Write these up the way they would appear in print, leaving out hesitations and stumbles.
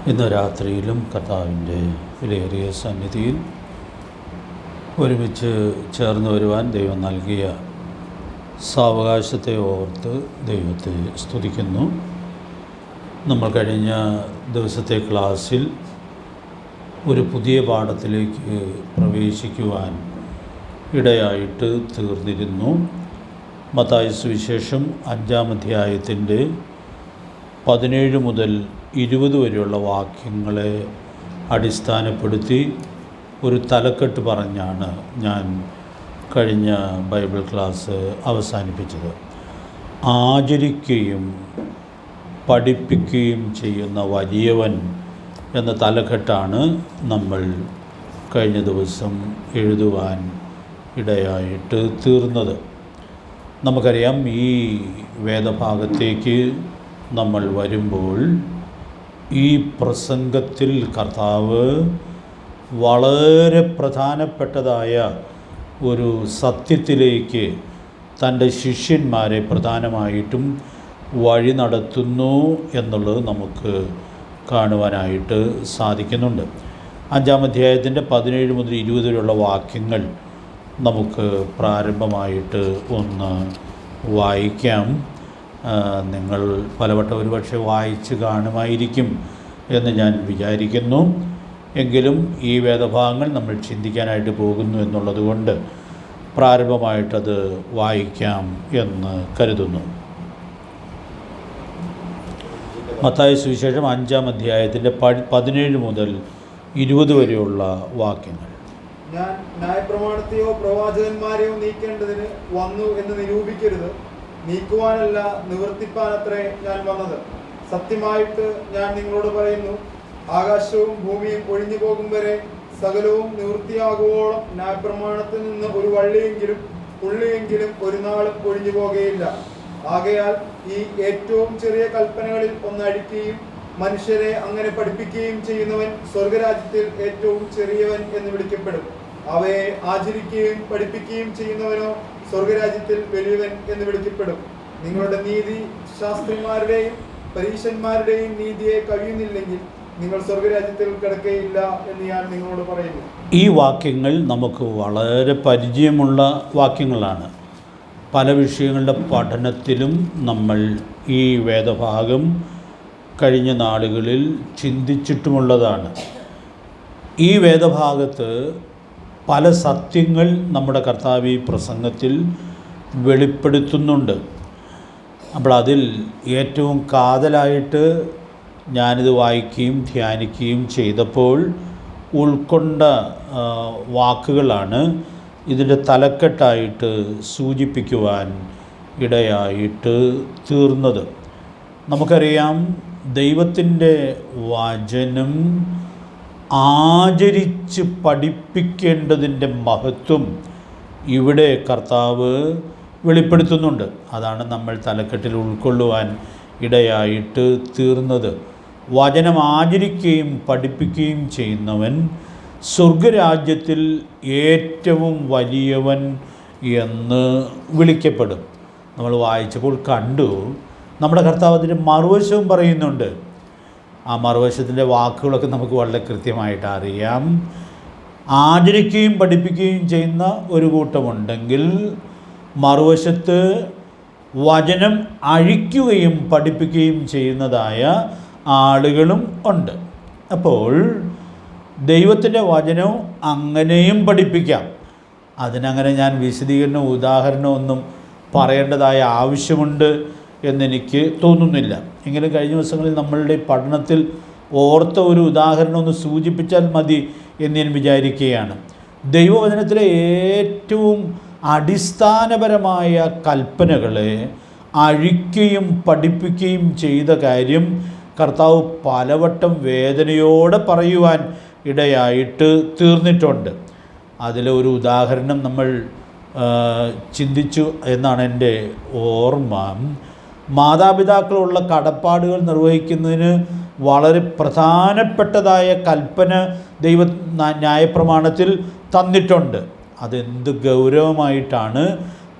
ഇന്ന് രാത്രിയിലും കർത്താവിൻ്റെ വിലയേറിയ സന്നിധിയിൽ ഒരുമിച്ച് ചേർന്ന് വരുവാൻ ദൈവം നൽകിയ സാവകാശത്തെ ഓർത്ത് ദൈവത്തെ സ്തുതിക്കുന്നു. നമ്മൾ കഴിഞ്ഞ ദിവസത്തെ ക്ലാസ്സിൽ ഒരു പുതിയ പാഠത്തിലേക്ക് പ്രവേശിക്കുവാൻ ഇടയായിട്ട് തീർന്നിരുന്നു. മത്തായി സുവിശേഷം 5-ാം അധ്യായത്തിൻ്റെ 17 മുതൽ 20 വരെയുള്ള വാക്യങ്ങളെ അടിസ്ഥാനപ്പെടുത്തി ഒരു തലക്കെട്ട് പറഞ്ഞാണ് ഞാൻ കഴിഞ്ഞ ബൈബിൾ ക്ലാസ് അവസാനിപ്പിച്ചത്. ആചരിക്കുകയും പഠിപ്പിക്കുകയും ചെയ്യുന്ന വലിയവൻ എന്ന തലക്കെട്ടാണ് നമ്മൾ കഴിഞ്ഞ ദിവസം എഴുതുവാൻ ഇടയായിട്ട് തീർന്നത്. നമുക്കറിയാം, ഈ വേദഭാഗത്തേക്ക് നമ്മൾ വരുമ്പോൾ ഈ പ്രസംഗത്തിൽ കർത്താവ് വളരെ പ്രധാനപ്പെട്ടതായ ഒരു സത്യത്തിലേക്ക് തൻ്റെ ശിഷ്യന്മാരെ പ്രധാനമായിട്ടും വഴി നടത്തുന്നു എന്നുള്ളത് നമുക്ക് കാണുവാനായിട്ട് സാധിക്കുന്നുണ്ട്. 5-ാം അധ്യായത്തിൻ്റെ 17 മുതൽ 20 വരെയുള്ള വാക്യങ്ങൾ നമുക്ക് പ്രാരംഭമായിട്ട് ഒന്ന് വായിക്കാം. നിങ്ങൾ പലവട്ടം ഒരുപക്ഷെ വായിച്ച് കാണുമായിരിക്കും എന്ന് ഞാൻ വിചാരിക്കുന്നു. എങ്കിലും ഈ വേദഭാഗങ്ങൾ നമ്മൾ ചിന്തിക്കാനായിട്ട് പോകുന്നു എന്നുള്ളത് കൊണ്ട് പ്രാരംഭമായിട്ടത് വായിക്കാം എന്ന് കരുതുന്നു. മത്തായി സുവിശേഷം 5-ാം അധ്യായത്തിൻ്റെ 17 മുതൽ 20 വരെയുള്ള വാക്യങ്ങൾ. ഞാൻ ന്യായപ്രമാണത്തെയോ പ്രവാചകന്മാരെയോ നീക്കേണ്ടതിന് വന്നു എന്ന് നിരൂപിക്കരുത്, നീക്കുവാനല്ല നിവർത്തിപ്പാനത്രേ ഞാൻ വന്നത്. സത്യമായിട്ട് ഞാൻ നിങ്ങളോട് പറയുന്നു, ആകാശവും ഭൂമിയും ഒഴിഞ്ഞു പോകും വരെ സകലവും നിവൃത്തിയാകുവോളം ന്യായപ്രമാണത്തിൽ നിന്ന് ഒരു പുള്ളിയെങ്കിലും ഒരു നാളും ഒഴിഞ്ഞു പോകുകയില്ല. ആകയാൽ ഈ ഏറ്റവും ചെറിയ കൽപ്പനകളിൽ ഒന്നഴിക്കുകയും മനുഷ്യരെ അങ്ങനെ പഠിപ്പിക്കുകയും ചെയ്യുന്നവൻ സ്വർഗരാജ്യത്തിൽ ഏറ്റവും ചെറിയവൻ എന്ന് വിളിക്കപ്പെടും. അവയെ ആചരിക്കുകയും പഠിപ്പിക്കുകയും ചെയ്യുന്നവനോ സ്വർഗരാജ്യത്തിൽ വലിയവൻ എന്ന് വിളിക്കപ്പെടും. നിങ്ങളുടെ നീതി ശാസ്ത്രിമാരുടെയും പരീശന്മാരുടെയും നീതിയെ കഴിയുന്നില്ലെങ്കിൽ നിങ്ങൾ സ്വർഗരാജ്യത്തിൽ കിടക്കുകയില്ല എന്ന് ഞാൻ നിങ്ങളോട് പറയുന്നു. ഈ വാക്യങ്ങൾ നമുക്ക് വളരെ പരിചയമുള്ള വാക്യങ്ങളാണ്. പല വിഷയങ്ങളുടെ പഠനത്തിലും നമ്മൾ ഈ വേദഭാഗം കഴിഞ്ഞ നാളുകളിൽ ചിന്തിച്ചിട്ടുമുള്ളതാണ്. ഈ വേദഭാഗത്ത് പല സത്യങ്ങൾ നമ്മുടെ കർത്താവ് ഈ പ്രസംഗത്തിൽ വെളിപ്പെടുത്തുന്നുണ്ട്. അപ്പോൾ അതിൽ ഏറ്റവും കാതലായിട്ട് ഞാനിത് വായിക്കുകയും ധ്യാനിക്കുകയും ചെയ്തപ്പോൾ ഉൾക്കൊണ്ട വാക്കുകളാണ് ഇതിൻ്റെ തലക്കെട്ടായിട്ട് സൂചിപ്പിക്കുവാൻ ഇടയായിട്ട് തീർന്നത്. നമുക്കറിയാം, ദൈവത്തിൻ്റെ വചനം ആചരിച്ച് പഠിപ്പിക്കേണ്ടതിൻ്റെ മഹത്വം ഇവിടെ കർത്താവ് വെളിപ്പെടുത്തുന്നുണ്ട്. അതാണ് നമ്മൾ തലക്കെട്ടിൽ ഉൾക്കൊള്ളുവാൻ ഇടയായിട്ട് തീർന്നത്. വചനം ആചരിക്കുകയും പഠിപ്പിക്കുകയും ചെയ്യുന്നവൻ സ്വർഗരാജ്യത്തിൽ ഏറ്റവും വലിയവൻ എന്ന് വിളിക്കപ്പെടും. നമ്മൾ വായിച്ചപ്പോൾ കണ്ടു, നമ്മുടെ കർത്താവ് അതിൻ്റെ മറുവശവും പറയുന്നുണ്ട്. ആ മറുവശത്തിൻ്റെ വാക്കുകളൊക്കെ നമുക്ക് വളരെ കൃത്യമായിട്ട് അറിയാം. ആചരിക്കുകയും പഠിപ്പിക്കുകയും ചെയ്യുന്ന ഒരു കൂട്ടമുണ്ടെങ്കിൽ മറുവശത്ത് വചനം അഴിക്കുകയും പഠിപ്പിക്കുകയും ചെയ്യുന്നതായ ആളുകളും ഉണ്ട്. അപ്പോൾ ദൈവത്തിൻ്റെ വചനം അങ്ങനെയും പഠിപ്പിക്കാം. അതിനങ്ങനെ ഞാൻ വിശദീകരണവും ഉദാഹരണവും ഒന്നും പറയേണ്ടതായ ആവശ്യമുണ്ട് എന്നെനിക്ക് തോന്നുന്നില്ല. എങ്കിലും കഴിഞ്ഞ ദിവസങ്ങളിൽ നമ്മളുടെ പഠനത്തിൽ ഓർത്ത ഒരു ഉദാഹരണം ഒന്ന് സൂചിപ്പിച്ചാൽ മതി എന്ന് ഞാൻ വിചാരിക്കുകയാണ്. ദൈവവചനത്തിലെ ഏറ്റവും അടിസ്ഥാനപരമായ കൽപ്പനകളെ അഴിക്കുകയും പഠിപ്പിക്കുകയും ചെയ്ത കാര്യം കർത്താവ് പലവട്ടം വേദനയോടെ പറയുവാൻ ഇടയായിട്ട് തീർന്നിട്ടുണ്ട്. അതിലെ ഒരു ഉദാഹരണം നമ്മൾ ചിന്തിച്ചു എന്നാണ് എൻ്റെ ഓർമ്മ. മാതാപിതാക്കളുള്ള കടപ്പാടുകൾ നിർവഹിക്കുന്നതിന് വളരെ പ്രധാനപ്പെട്ടതായ കൽപ്പന ദൈവ ന്യായപ്രമാണത്തിൽ തന്നിട്ടുണ്ട്. അതെന്ത് ഗൗരവമായിട്ടാണ്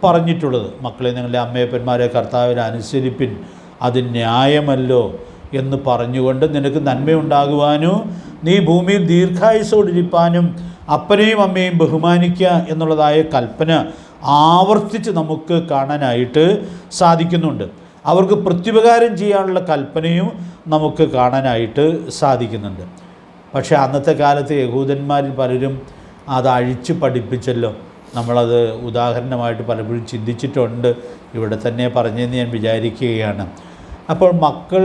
പറഞ്ഞിട്ടുള്ളത്. മക്കളെ, നിങ്ങളുടെ അമ്മയപ്പന്മാരെ കർത്താവിനെ അനുസരിപ്പിൻ, അത് ന്യായമല്ലോ എന്ന് പറഞ്ഞുകൊണ്ട് നിനക്ക് നന്മയുണ്ടാകുവാനും നീ ഭൂമിയിൽ ദീർഘായുസ്സോടിരിപ്പാനും അപ്പനെയും അമ്മയും ബഹുമാനിക്കുക എന്നുള്ളതായ കൽപ്പന ആവർത്തിച്ച് നമുക്ക് കാണാനായിട്ട് സാധിക്കുന്നുണ്ട്. അവർക്ക് പ്രത്യുപകാരം ചെയ്യാനുള്ള കൽപ്പനയും നമുക്ക് കാണാനായിട്ട് സാധിക്കുന്നുണ്ട്. പക്ഷേ അന്നത്തെ കാലത്ത് യഹൂദന്മാരിൽ പലരും അത് അഴിച്ച് പഠിപ്പിച്ചല്ലോ. നമ്മളത് ഉദാഹരണമായിട്ട് പലപ്പോഴും ചിന്തിച്ചിട്ടുണ്ട്. ഇവിടെ തന്നെ പറഞ്ഞതെന്ന് ഞാൻ വിചാരിക്കുകയാണ്. അപ്പോൾ മക്കൾ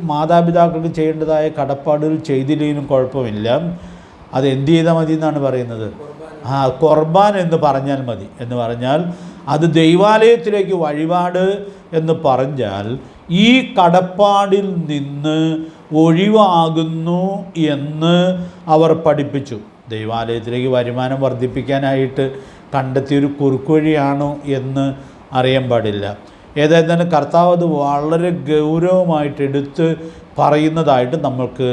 മാതാപിതാക്കൾക്ക് ചെയ്യേണ്ടതായ കടപ്പാടുകൾ ചെയ്തില്ലെങ്കിലും കുഴപ്പമില്ല, അത് എന്ത് ചെയ്താൽ മതി എന്നാണ് പറയുന്നത്? ഖുർബാൻ എന്ന് പറഞ്ഞാൽ മതി. എന്ന് പറഞ്ഞാൽ അത് ദൈവാലയത്തിലേക്ക് വഴിപാട് എന്ന് പറഞ്ഞാൽ ഈ കടപ്പാടിൽ നിന്ന് ഒഴിവാകുന്നു എന്ന് അവർ പഠിപ്പിച്ചു. ദൈവാലയത്തിലേക്ക് വരുമാനം വർദ്ധിപ്പിക്കാനായിട്ട് കണ്ടെത്തിയൊരു കുറുക്കുവഴിയാണോ എന്ന് അറിയാൻ പാടില്ല. ഏതായാലും കർത്താവ് അത് വളരെ ഗൗരവമായിട്ട് എടുത്ത് പറയുന്നതായിട്ട് നമ്മൾക്ക്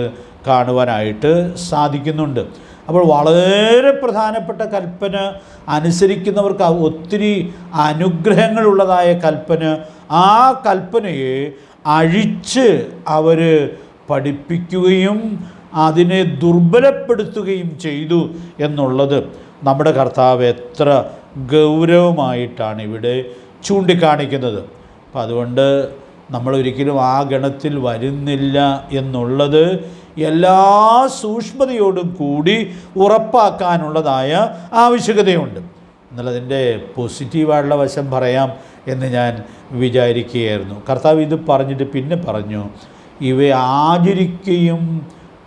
കാണുവാനായിട്ട് സാധിക്കുന്നുണ്ട്. അപ്പോൾ വളരെ പ്രധാനപ്പെട്ട കൽപ്പന അനുസരിക്കുന്നവർക്ക് ഒത്തിരി അനുഗ്രഹങ്ങളുള്ളതായ കൽപ്പന, ആ കൽപ്പനയെ അഴിച്ച് അവർ പഠിപ്പിക്കുകയും അതിനെ ദുർബലപ്പെടുത്തുകയും ചെയ്തു എന്നുള്ളത് നമ്മുടെ കർത്താവ് എത്ര ഗൗരവമായിട്ടാണ് ഇവിടെ ചൂണ്ടിക്കാണിക്കുന്നത്. അപ്പം അതുകൊണ്ട് നമ്മളൊരിക്കലും ആ ഗണത്തിൽ വരുന്നില്ല എന്നുള്ളത് എല്ലാ സൂക്ഷ്മതയോടും കൂടി ഉറപ്പാക്കാനുള്ളതായ ആവശ്യകതയുണ്ട്. എന്നുള്ളതിൻ്റെ പോസിറ്റീവായിട്ടുള്ള വശം പറയാം എന്ന് ഞാൻ വിചാരിക്കുകയായിരുന്നു. കർത്താവ് ഇത് പറഞ്ഞിട്ട് പിന്നെ പറഞ്ഞു, ഇവയെ ആചരിക്കുകയും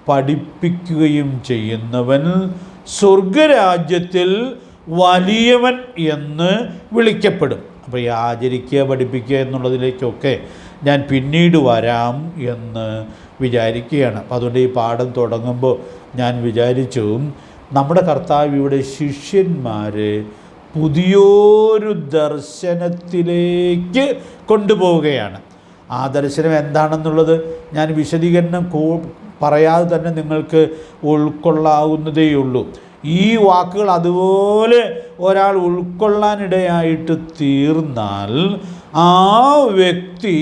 പഠിപ്പിക്കുകയും ചെയ്യുന്നവൻ സ്വർഗരാജ്യത്തിൽ വലിയവൻ എന്ന് വിളിക്കപ്പെടും. അപ്പോൾ ഈ ആചരിക്കുക പഠിപ്പിക്കുക എന്നുള്ളതിലേക്കൊക്കെ ഞാൻ പിന്നീട് വരാം എന്ന് വിചാരിക്കുകയാണ്. അപ്പം അതുകൊണ്ട് ഈ പാഠം തുടങ്ങുമ്പോൾ ഞാൻ വിചാരിച്ചു, നമ്മുടെ കർത്താവ് ഇവിടെ ശിഷ്യന്മാരെ പുതിയൊരു ദർശനത്തിലേക്ക് കൊണ്ടുപോവുകയാണ്. ആ ദർശനം എന്താണെന്നുള്ളത് ഞാൻ വിശദീകരണം പറയാതെ തന്നെ നിങ്ങൾക്ക് ഉൾക്കൊള്ളാവുന്നതേയുള്ളൂ. ഈ വാക്കുകൾ അതുപോലെ ഒരാൾ ഉൾക്കൊള്ളാനിടയായിട്ട് തീർന്നാൽ ആ വ്യക്തി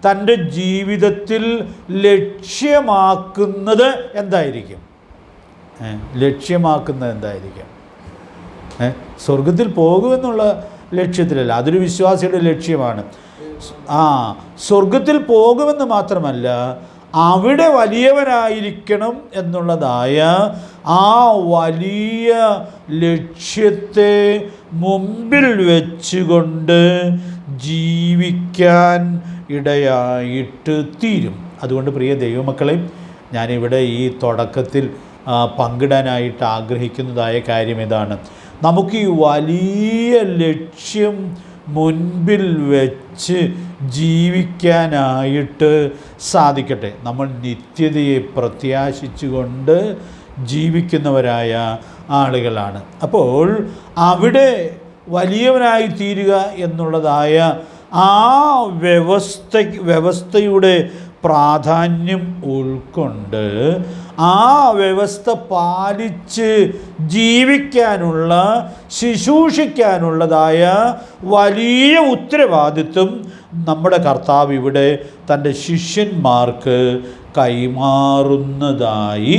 തൻ്റെ ജീവിതത്തിൽ ലക്ഷ്യമാക്കുന്നത് എന്തായിരിക്കും? ലക്ഷ്യമാക്കുന്നത് എന്തായിരിക്കും? സ്വർഗത്തിൽ പോകുമെന്നുള്ള ലക്ഷ്യത്തിലല്ല, അതൊരു വിശ്വാസിയുടെ ലക്ഷ്യമാണ്. സ്വർഗത്തിൽ പോകുമെന്ന് മാത്രമല്ല, അവിടെ വലിയവനായിരിക്കണം എന്നുള്ളതായ ആ വലിയ ലക്ഷ്യത്തെ മുമ്പിൽ വെച്ചുകൊണ്ട് ജീവിക്കാൻ ഇടയായിട്ട് തീരും. അതുകൊണ്ട് പ്രിയ ദൈവമക്കളെ, ഞാനിവിടെ ഈ തുടക്കത്തിൽ പങ്കിടാനായിട്ട് ആഗ്രഹിക്കുന്നതായ കാര്യം ഇതാണ്. നമുക്ക് ഈ വലിയ ലക്ഷ്യം മുൻപിൽ വെച്ച് ജീവിക്കാനായിട്ട് സാധിക്കട്ടെ. നമ്മൾ നിത്യതയെ പ്രത്യാശിച്ചുകൊണ്ട് ജീവിക്കുന്നവരായ ആളുകളാണ്. അപ്പോൾ അവിടെ വലിയവനായി തീരുക എന്നുള്ളതായ ആ വ്യവസ്ഥയുടെ പ്രാധാന്യം ഉൾക്കൊണ്ട് ആ വ്യവസ്ഥ പാലിച്ച് ജീവിക്കാനുള്ള, ശുശ്രൂഷിക്കാനുള്ളതായ വലിയ ഉത്തരവാദിത്വം നമ്മുടെ കർത്താവ് ഇവിടെ തൻ്റെ ശിഷ്യന്മാർക്ക് കൈമാറുന്നതായി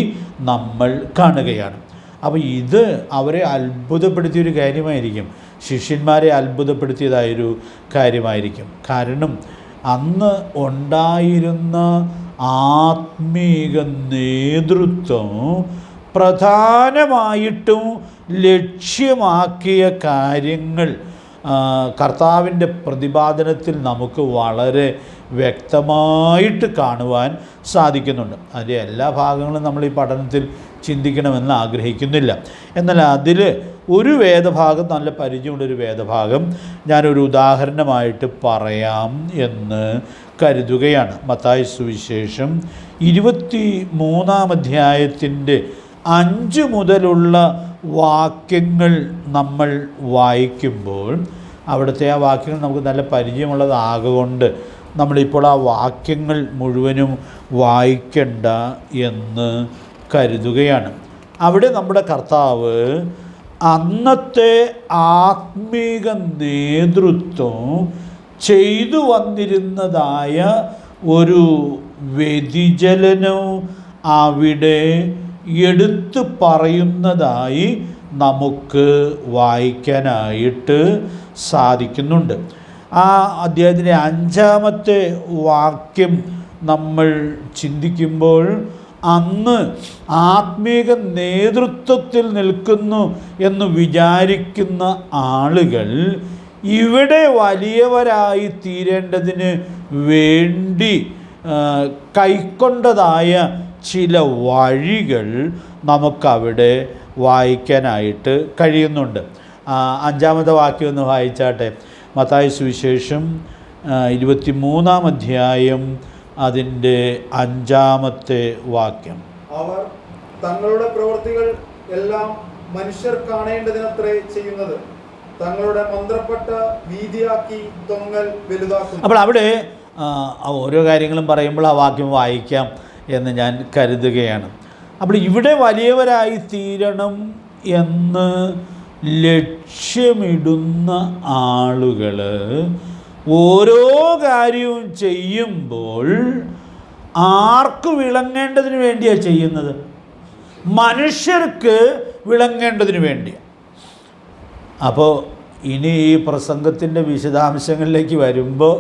നമ്മൾ കാണുകയാണ്. അപ്പോൾ ഇത് അവരെ അത്ഭുതപ്പെടുത്തിയൊരു കാര്യമായിരിക്കും, ശിഷ്യന്മാരെ അത്ഭുതപ്പെടുത്തിയതായൊരു കാര്യമായിരിക്കും. കാരണം അന്ന് ഉണ്ടായിരുന്ന ആത്മീക നേതൃത്വം പ്രധാനമായിട്ടും ലക്ഷ്യമാക്കിയ കാര്യങ്ങൾ കർത്താവിൻ്റെ പ്രതിപാദനത്തിൽ നമുക്ക് വളരെ വ്യക്തമായിട്ട് കാണുവാൻ സാധിക്കുന്നുണ്ട്. അതിൻ്റെ എല്ലാ ഭാഗങ്ങളും നമ്മൾ ഈ പഠനത്തിൽ ചിന്തിക്കണമെന്ന് ആഗ്രഹിക്കുന്നില്ല. എന്നാൽ അതിൽ ഒരു വേദഭാഗം, നല്ല പരിചയമുള്ളൊരു വേദഭാഗം ഞാനൊരു ഉദാഹരണമായിട്ട് പറയാം എന്ന് കരുതുകയാണ്. മത്തായി സുവിശേഷം 23-ാം അധ്യായത്തിൻ്റെ 5 മുതലുള്ള വാക്യങ്ങൾ നമ്മൾ വായിക്കുമ്പോൾ, അവിടുത്തെ ആ വാക്യങ്ങൾ നമുക്ക് നല്ല പരിചയമുള്ളതാകൊണ്ട് നമ്മളിപ്പോൾ ആ വാക്യങ്ങൾ മുഴുവനും വായിക്കണ്ട എന്ന് കരുതുകയാണ്. അവിടെ നമ്മുടെ കർത്താവ് അന്നത്തെ ആത്മീക നേതൃത്വം ചെയ്തു വന്നിരുന്നതായ ഒരു വ്യതിചലനവും അവിടെ എടുത്തു പറയുന്നതായി നമുക്ക് വായിക്കാനായിട്ട് സാധിക്കുന്നുണ്ട്. ആ അധ്യായത്തിൻ്റെ 5-ാമത്തെ വാക്യം നമ്മൾ ചിന്തിക്കുമ്പോൾ, അന്ന് ആത്മീക നേതൃത്വത്തിൽ നിൽക്കുന്നു എന്ന് വിചാരിക്കുന്ന ആളുകൾ ഇവിടെ വലിയവരായി തീരേണ്ടതിന് വേണ്ടി കൈക്കൊണ്ടതായ ചില വഴികൾ നമുക്കവിടെ വായിക്കാനായിട്ട് കഴിയുന്നുണ്ട്. 5-ാമത്തെ വാക്യം ഒന്ന് വായിച്ചാട്ടെ. മത്തായി സുവിശേഷം 23-ാം അധ്യായം അതിൻ്റെ 5-ാമത്തെ വാക്യം. അവർ തങ്ങളുടെ പ്രവൃത്തികൾ എല്ലാം മനുഷ്യർ കാണേണ്ടതിനത്രേ ചെയ്യുന്നത്, തങ്ങളുടെ മന്ത്രപ്പെട്ട വീതിയാക്കി തൊങ്ങൽ വലുതാക്കുന്നു. അപ്പോൾ അവിടെ ഓരോ കാര്യങ്ങളും പറയുമ്പോൾ ആ വാക്യം വായിക്കാം എന്ന് ഞാൻ കരുതുകയാണ്. അപ്പോൾ ഇവിടെ വലിയവരായി തീരണം എന്ന് ലക്ഷ്യമിടുന്ന ആളുകൾ ഓരോ കാര്യവും ചെയ്യുമ്പോൾ ആർക്ക് വിളങ്ങേണ്ടതിന് വേണ്ടിയാണ് ചെയ്യുന്നത്? മനുഷ്യർക്ക് വിളങ്ങേണ്ടതിന് വേണ്ടിയാണ്. അപ്പോൾ ഇനി ഈ പ്രസംഗത്തിൻ്റെ വിശദാംശങ്ങളിലേക്ക് വരുമ്പോൾ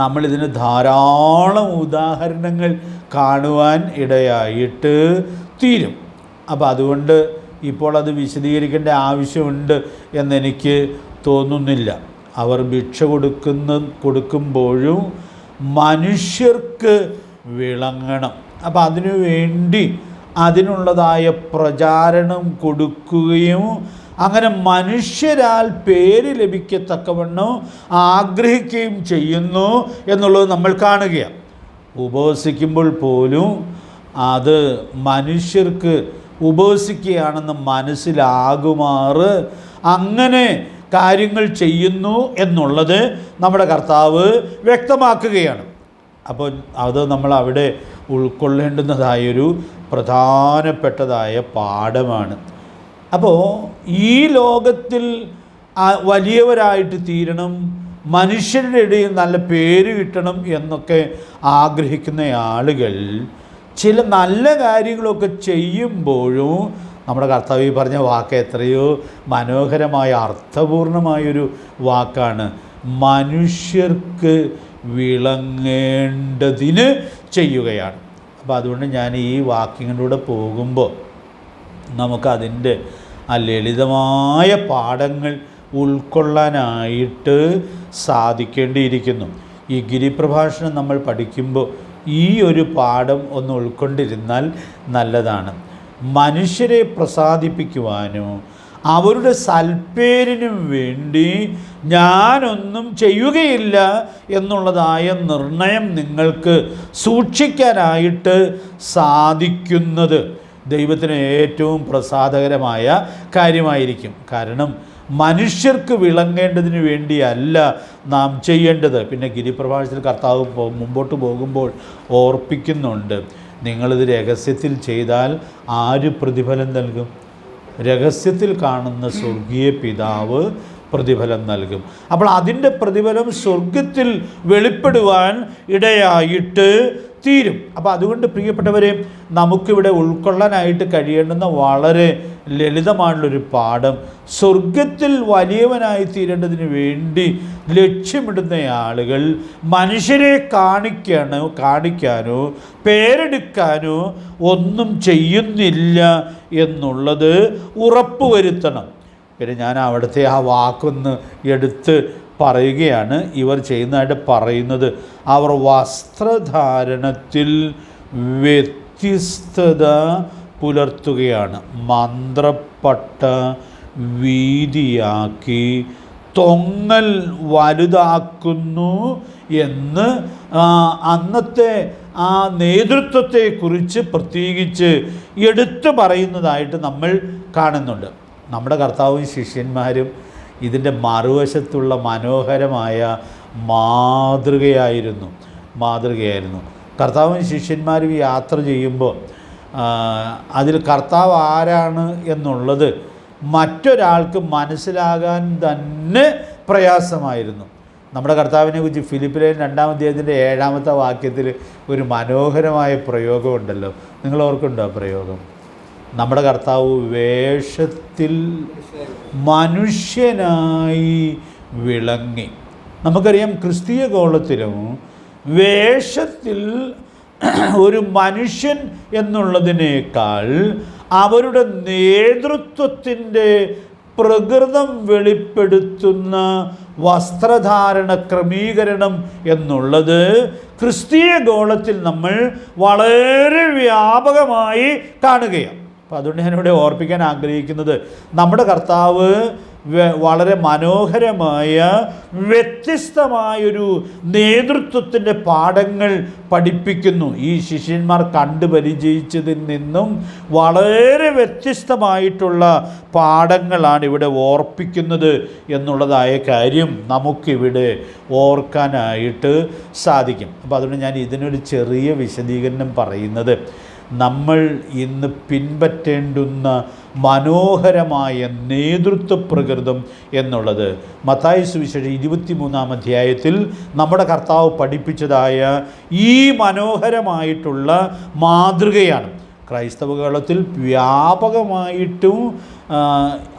നമ്മളിതിന് ധാരാളം ഉദാഹരണങ്ങൾ കാണുവാൻ ഇടയായിട്ട് തീരും. അപ്പോൾ അതുകൊണ്ട് ഇപ്പോൾ അത് വിശദീകരിക്കേണ്ട ആവശ്യമുണ്ട് എന്നെനിക്ക് തോന്നുന്നില്ല. അവർ ഭിക്ഷ കൊടുക്കുമ്പോഴും മനുഷ്യർക്ക് വിളങ്ങണം. അപ്പോൾ അതിനു വേണ്ടി അതിനുള്ളതായ പ്രചാരണം കൊടുക്കുകയും അങ്ങനെ മനുഷ്യരാൽ പേര് ലഭിക്കത്തക്കവണ്ണം ആഗ്രഹിക്കുകയും ചെയ്യുന്നു എന്നുള്ളത് നമ്മൾ കാണുകയാണ്. ഉപവസിക്കുമ്പോൾ പോലും അത് മനുഷ്യർക്ക് ഉപവസിക്കുകയാണെന്ന് മനസ്സിലാകുമാറ് അങ്ങനെ കാര്യങ്ങൾ ചെയ്യുന്നു എന്നുള്ളത് നമ്മുടെ കർത്താവ് വ്യക്തമാക്കുകയാണ്. അപ്പോൾ അത് നമ്മൾ അവിടെ ഉൾക്കൊള്ളേണ്ടുന്നതായൊരു പ്രധാനപ്പെട്ടതായ പാഠമാണ്. അപ്പോൾ ഈ ലോകത്തിൽ വലിയവരായിട്ട് തീരണം, മനുഷ്യരുടെ ഇടയിൽ നല്ല പേര് കിട്ടണം എന്നൊക്കെ ആഗ്രഹിക്കുന്ന ആളുകൾ ചില നല്ല കാര്യങ്ങളൊക്കെ ചെയ്യുമ്പോഴും നമ്മുടെ കർത്താവ് പറഞ്ഞ വാക്ക് എത്രയോ മനോഹരമായ അർത്ഥപൂർണമായൊരു വാക്കാണ്. മനുഷ്യർക്ക് വിളങ്ങേണ്ടതിന് ചെയ്യുകയാണ്. അപ്പോൾ അതുകൊണ്ട് ഞാൻ ഈ വാക്യങ്ങളിലൂടെ പോകുമ്പോൾ നമുക്കതിൻ്റെ ആ ലളിതമായ പാഠങ്ങൾ ഉൾക്കൊള്ളാനായിട്ട് സാധിക്കേണ്ടിയിരിക്കുന്നു. ഈ ഗിരിപ്രഭാഷണം നമ്മൾ പഠിക്കുമ്പോൾ ഈ ഒരു പാഠം ഒന്ന് ഉൾക്കൊണ്ടിരുന്നാൽ നല്ലതാണ്. മനുഷ്യരെ പ്രസാദിപ്പിക്കുവാനോ അവരുടെ സൽപ്പേരിനും വേണ്ടി ഞാനൊന്നും ചെയ്യുകയില്ല എന്നുള്ളതായ നിർണയം നിങ്ങൾക്ക് സൂക്ഷിക്കാനായിട്ട് സാധിക്കുന്നത് ദൈവത്തിന് ഏറ്റവും പ്രസാദകരമായ കാര്യമായിരിക്കും. കാരണം മനുഷ്യർക്ക് വിളങ്ങേണ്ടതിന് വേണ്ടിയല്ല നാം ചെയ്യേണ്ടത്. പിന്നെ ഗിരിപ്രഭാഷണത്തിൽ കർത്താവ് മുമ്പോട്ട് പോകുമ്പോൾ ഓർപ്പിക്കുന്നുണ്ട്, നിങ്ങളിത് രഹസ്യത്തിൽ ചെയ്താൽ ആര് പ്രതിഫലം നൽകും? രഹസ്യത്തിൽ കാണുന്ന സ്വർഗീയ പിതാവ് പ്രതിഫലം നൽകും. അപ്പോൾ അതിൻ്റെ പ്രതിഫലം സ്വർഗത്തിൽ വെളിപ്പെടുവാൻ ഇടയായിട്ട് തീരും. അപ്പോൾ അതുകൊണ്ട് പ്രിയപ്പെട്ടവരെ, നമുക്കിവിടെ ഉൾക്കൊള്ളാനായിട്ട് കഴിയേണ്ടുന്ന വളരെ ലളിതമായുള്ളൊരു പാഠം, സ്വർഗത്തിൽ വലിയവനായി തീരേണ്ടതിന് വേണ്ടി ലക്ഷ്യമിടുന്ന ആളുകൾ മനുഷ്യരെ കാണിക്കാനോ പേരെടുക്കാനോ ഒന്നും ചെയ്യുന്നില്ല എന്നുള്ളത് ഉറപ്പുവരുത്തണം. പിന്നെ ഞാൻ അവിടുത്തെ ആ വാക്കൊന്ന് എടുത്ത് പറയുകയാണ്. ഇവർ ചെയ്യുന്നതായിട്ട് പറയുന്നത്, അവർ വസ്ത്രധാരണത്തിൽ വ്യത്യസ്തത പുലർത്തുകയാണ്. മന്ത്രപ്പട്ട വീതിയാക്കി തൊങ്ങൽ വലുതാക്കുന്നു എന്ന് അന്നത്തെ ആ നേതൃത്വത്തെക്കുറിച്ച് പ്രത്യേകിച്ച് എടുത്തു പറയുന്നതായിട്ട് നമ്മൾ കാണുന്നുണ്ട്. നമ്മുടെ കർത്താവും ശിഷ്യന്മാരും ഇതിൻ്റെ മറുവശത്തുള്ള മനോഹരമായ മാതൃകയായിരുന്നു. കർത്താവും ശിഷ്യന്മാരും യാത്ര ചെയ്യുമ്പോൾ അതിൽ കർത്താവ് ആരാണ് എന്നുള്ളത് മറ്റൊരാൾക്ക് മനസ്സിലാകാൻ തന്നെ പ്രയാസമായിരുന്നു. നമ്മുടെ കർത്താവിനെ കുറിച്ച് ഫിലിപ്പിലെ 2-ാം അധ്യായത്തിൻ്റെ 7-ാമത്തെ വാക്യത്തിൽ ഒരു മനോഹരമായ പ്രയോഗമുണ്ടല്ലോ. നിങ്ങൾ ഓർക്കുന്നുണ്ടോ ആ പ്രയോഗം? നമ്മുടെ കർത്താവ് വേഷത്തിൽ മനുഷ്യനായി വിളങ്ങി. നമുക്കറിയാം ക്രിസ്തീയ ഗോളത്തിലും വേഷത്തിൽ ഒരു മനുഷ്യൻ എന്നുള്ളതിനേക്കാൾ അവരുടെ നേതൃത്വത്തിൻ്റെ പ്രകൃതം വെളിപ്പെടുത്തുന്ന വസ്ത്രധാരണ ക്രമീകരണം എന്നുള്ളത് ക്രിസ്തീയ ഗോളത്തിൽ നമ്മൾ വളരെ വ്യാപകമായി കാണുകയാണ്. അപ്പോൾ അതുകൊണ്ട് ഞാനിവിടെ ഓർപ്പിക്കാൻ ആഗ്രഹിക്കുന്നത്, നമ്മുടെ കർത്താവ് വളരെ മനോഹരമായ വ്യത്യസ്തമായൊരു നേതൃത്വത്തിൻ്റെ പാഠങ്ങൾ പഠിപ്പിക്കുന്നു. ഈ ശിഷ്യന്മാർ കണ്ടു പരിചയിച്ചതിൽ നിന്നും വളരെ വ്യത്യസ്തമായിട്ടുള്ള പാഠങ്ങളാണ് ഇവിടെ ഓർപ്പിക്കുന്നത് എന്നുള്ളതായ കാര്യം നമുക്കിവിടെ ഓർക്കാനായിട്ട് സാധിക്കും. അപ്പോൾ അതുകൊണ്ട് ഞാൻ ഇതിനൊരു ചെറിയ വിശദീകരണം പറയുന്നത്, നമ്മൾ ഇന്ന് പിൻപറ്റേണ്ടുന്ന മനോഹരമായ നേതൃത്വ പ്രകൃതം എന്നുള്ളത് മത്തായി സുവിശേഷം 23-ാം അധ്യായത്തിൽ നമ്മുടെ കർത്താവ് പഠിപ്പിച്ചതായ ഈ മനോഹരമായിട്ടുള്ള മാതൃകയാണ്. ക്രൈസ്തവ കേരളത്തിൽ വ്യാപകമായിട്ടും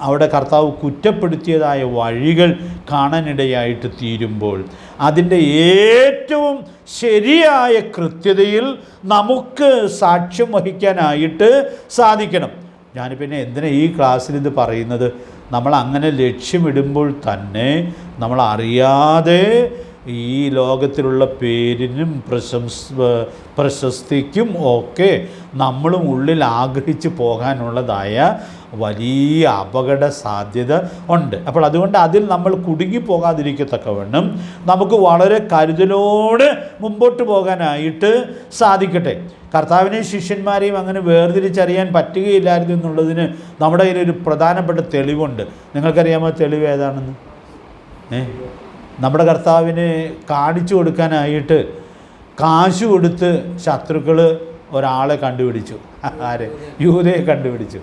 അവിടെ കർത്താവ് കുറ്റപ്പെടുത്തിയതായ വഴികൾ കാണാനിടയായിട്ട് തീരുമ്പോൾ അതിൻ്റെ ഏറ്റവും ശരിയായ കൃത്യതയിൽ നമുക്ക് സാക്ഷ്യം വഹിക്കാനായിട്ട് സാധിക്കണം. ഞാൻ പിന്നെ എന്തിനാ ഈ ക്ലാസ്സിൽ ഇത് പറയുന്നത്? നമ്മൾ അങ്ങനെ ലക്ഷ്യമിടുമ്പോൾ തന്നെ നമ്മൾ അറിയാതെ ഈ ലോകത്തിലുള്ള പേരിനും പ്രശസ്തിക്കും ഒക്കെ നമ്മളും ഉള്ളിൽ ആഗ്രഹിച്ച് പോകാനുള്ളതായ വലിയ അപകട സാധ്യത ഉണ്ട്. അപ്പോൾ അതുകൊണ്ട് അതിൽ നമ്മൾ കുടുങ്ങിപ്പോകാതിരിക്കത്തക്കവണ്ണം നമുക്ക് വളരെ കരുതലോടെ മുമ്പോട്ട് പോകാനായിട്ട് സാധിക്കട്ടെ. കർത്താവിനെയും ശിഷ്യന്മാരെയും അങ്ങനെ വേർതിരിച്ചറിയാൻ പറ്റുകയില്ലായിരുന്നു എന്നുള്ളതിന് നമ്മുടെ കയ്യിലൊരു പ്രധാനപ്പെട്ട തെളിവുണ്ട്. നിങ്ങൾക്കറിയാമോ തെളിവ് ഏതാണെന്ന്? നമ്മുടെ കർത്താവിനെ കാണിച്ചു കൊടുക്കാനായിട്ട് കാശ് കൊടുത്ത് ശത്രുക്കൾ ഒരാളെ കണ്ടുപിടിച്ചു. ആരെ? യൂദയെ കണ്ടുപിടിച്ചു.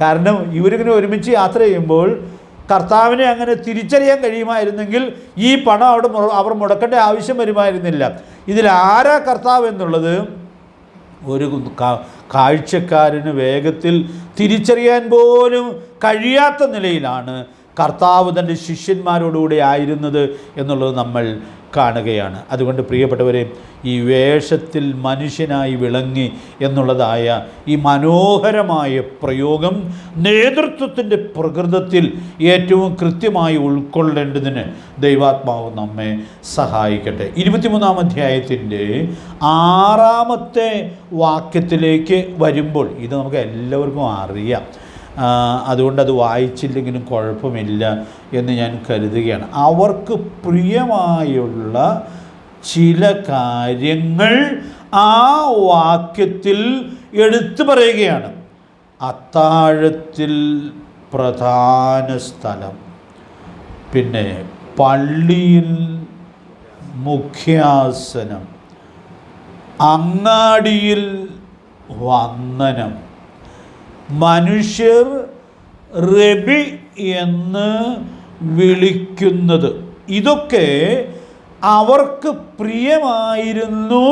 കാരണം ഇവരിങ്ങനെ ഒരുമിച്ച് യാത്ര ചെയ്യുമ്പോൾ കർത്താവിനെ അങ്ങനെ തിരിച്ചറിയാൻ കഴിയുമായിരുന്നെങ്കിൽ ഈ പണം അവർ മുടക്കേണ്ട ആവശ്യം വരുമായിരുന്നില്ല. ഇതിലാരാ കർത്താവ് എന്നുള്ളത് ഒരു കാഴ്ചക്കാരന് വേഗത്തിൽ തിരിച്ചറിയാൻ പോലും കഴിയാത്ത നിലയിലാണ് കർത്താവ് തൻ്റെ ശിഷ്യന്മാരോടുകൂടെ ആയിരുന്നത് എന്നുള്ളത് നമ്മൾ കാണുകയാണ്. അതുകൊണ്ട് പ്രിയപ്പെട്ടവരെ, ഈ വേഷത്തിൽ മനുഷ്യനായി വിളങ്ങി എന്നുള്ളതായ ഈ മനോഹരമായ പ്രയോഗം നേതൃത്വത്തിൻ്റെ പ്രകൃതത്തിൽ ഏറ്റവും കൃത്യമായി ഉൾക്കൊള്ളേണ്ടതിന് ദൈവാത്മാവ് നമ്മെ സഹായിക്കട്ടെ. 23-ാം അധ്യായത്തിൻ്റെ 6-ാമത്തെ വാക്യത്തിലേക്ക് വരുമ്പോൾ ഇത് നമുക്ക് എല്ലാവർക്കും അറിയാം, അതുകൊണ്ട് അത് വായിച്ചില്ലെങ്കിലും കുഴപ്പമില്ല എന്ന് ഞാൻ കരുതുകയാണ്. അവർക്ക് പ്രിയമായുള്ള ചില കാര്യങ്ങൾ ആ വാക്യത്തിൽ എടുത്തു പറയുകയാണ്. അത്താഴത്തിൽ പ്രധാന സ്ഥലം, പിന്നെ പള്ളിയിൽ മുഖ്യാസനം, അങ്ങാടിയിൽ വന്ദനം, മനുഷ്യർ റബി എന്ന് വിളിക്കുന്നത്, ഇതൊക്കെ അവർക്ക് പ്രിയമായിരുന്നു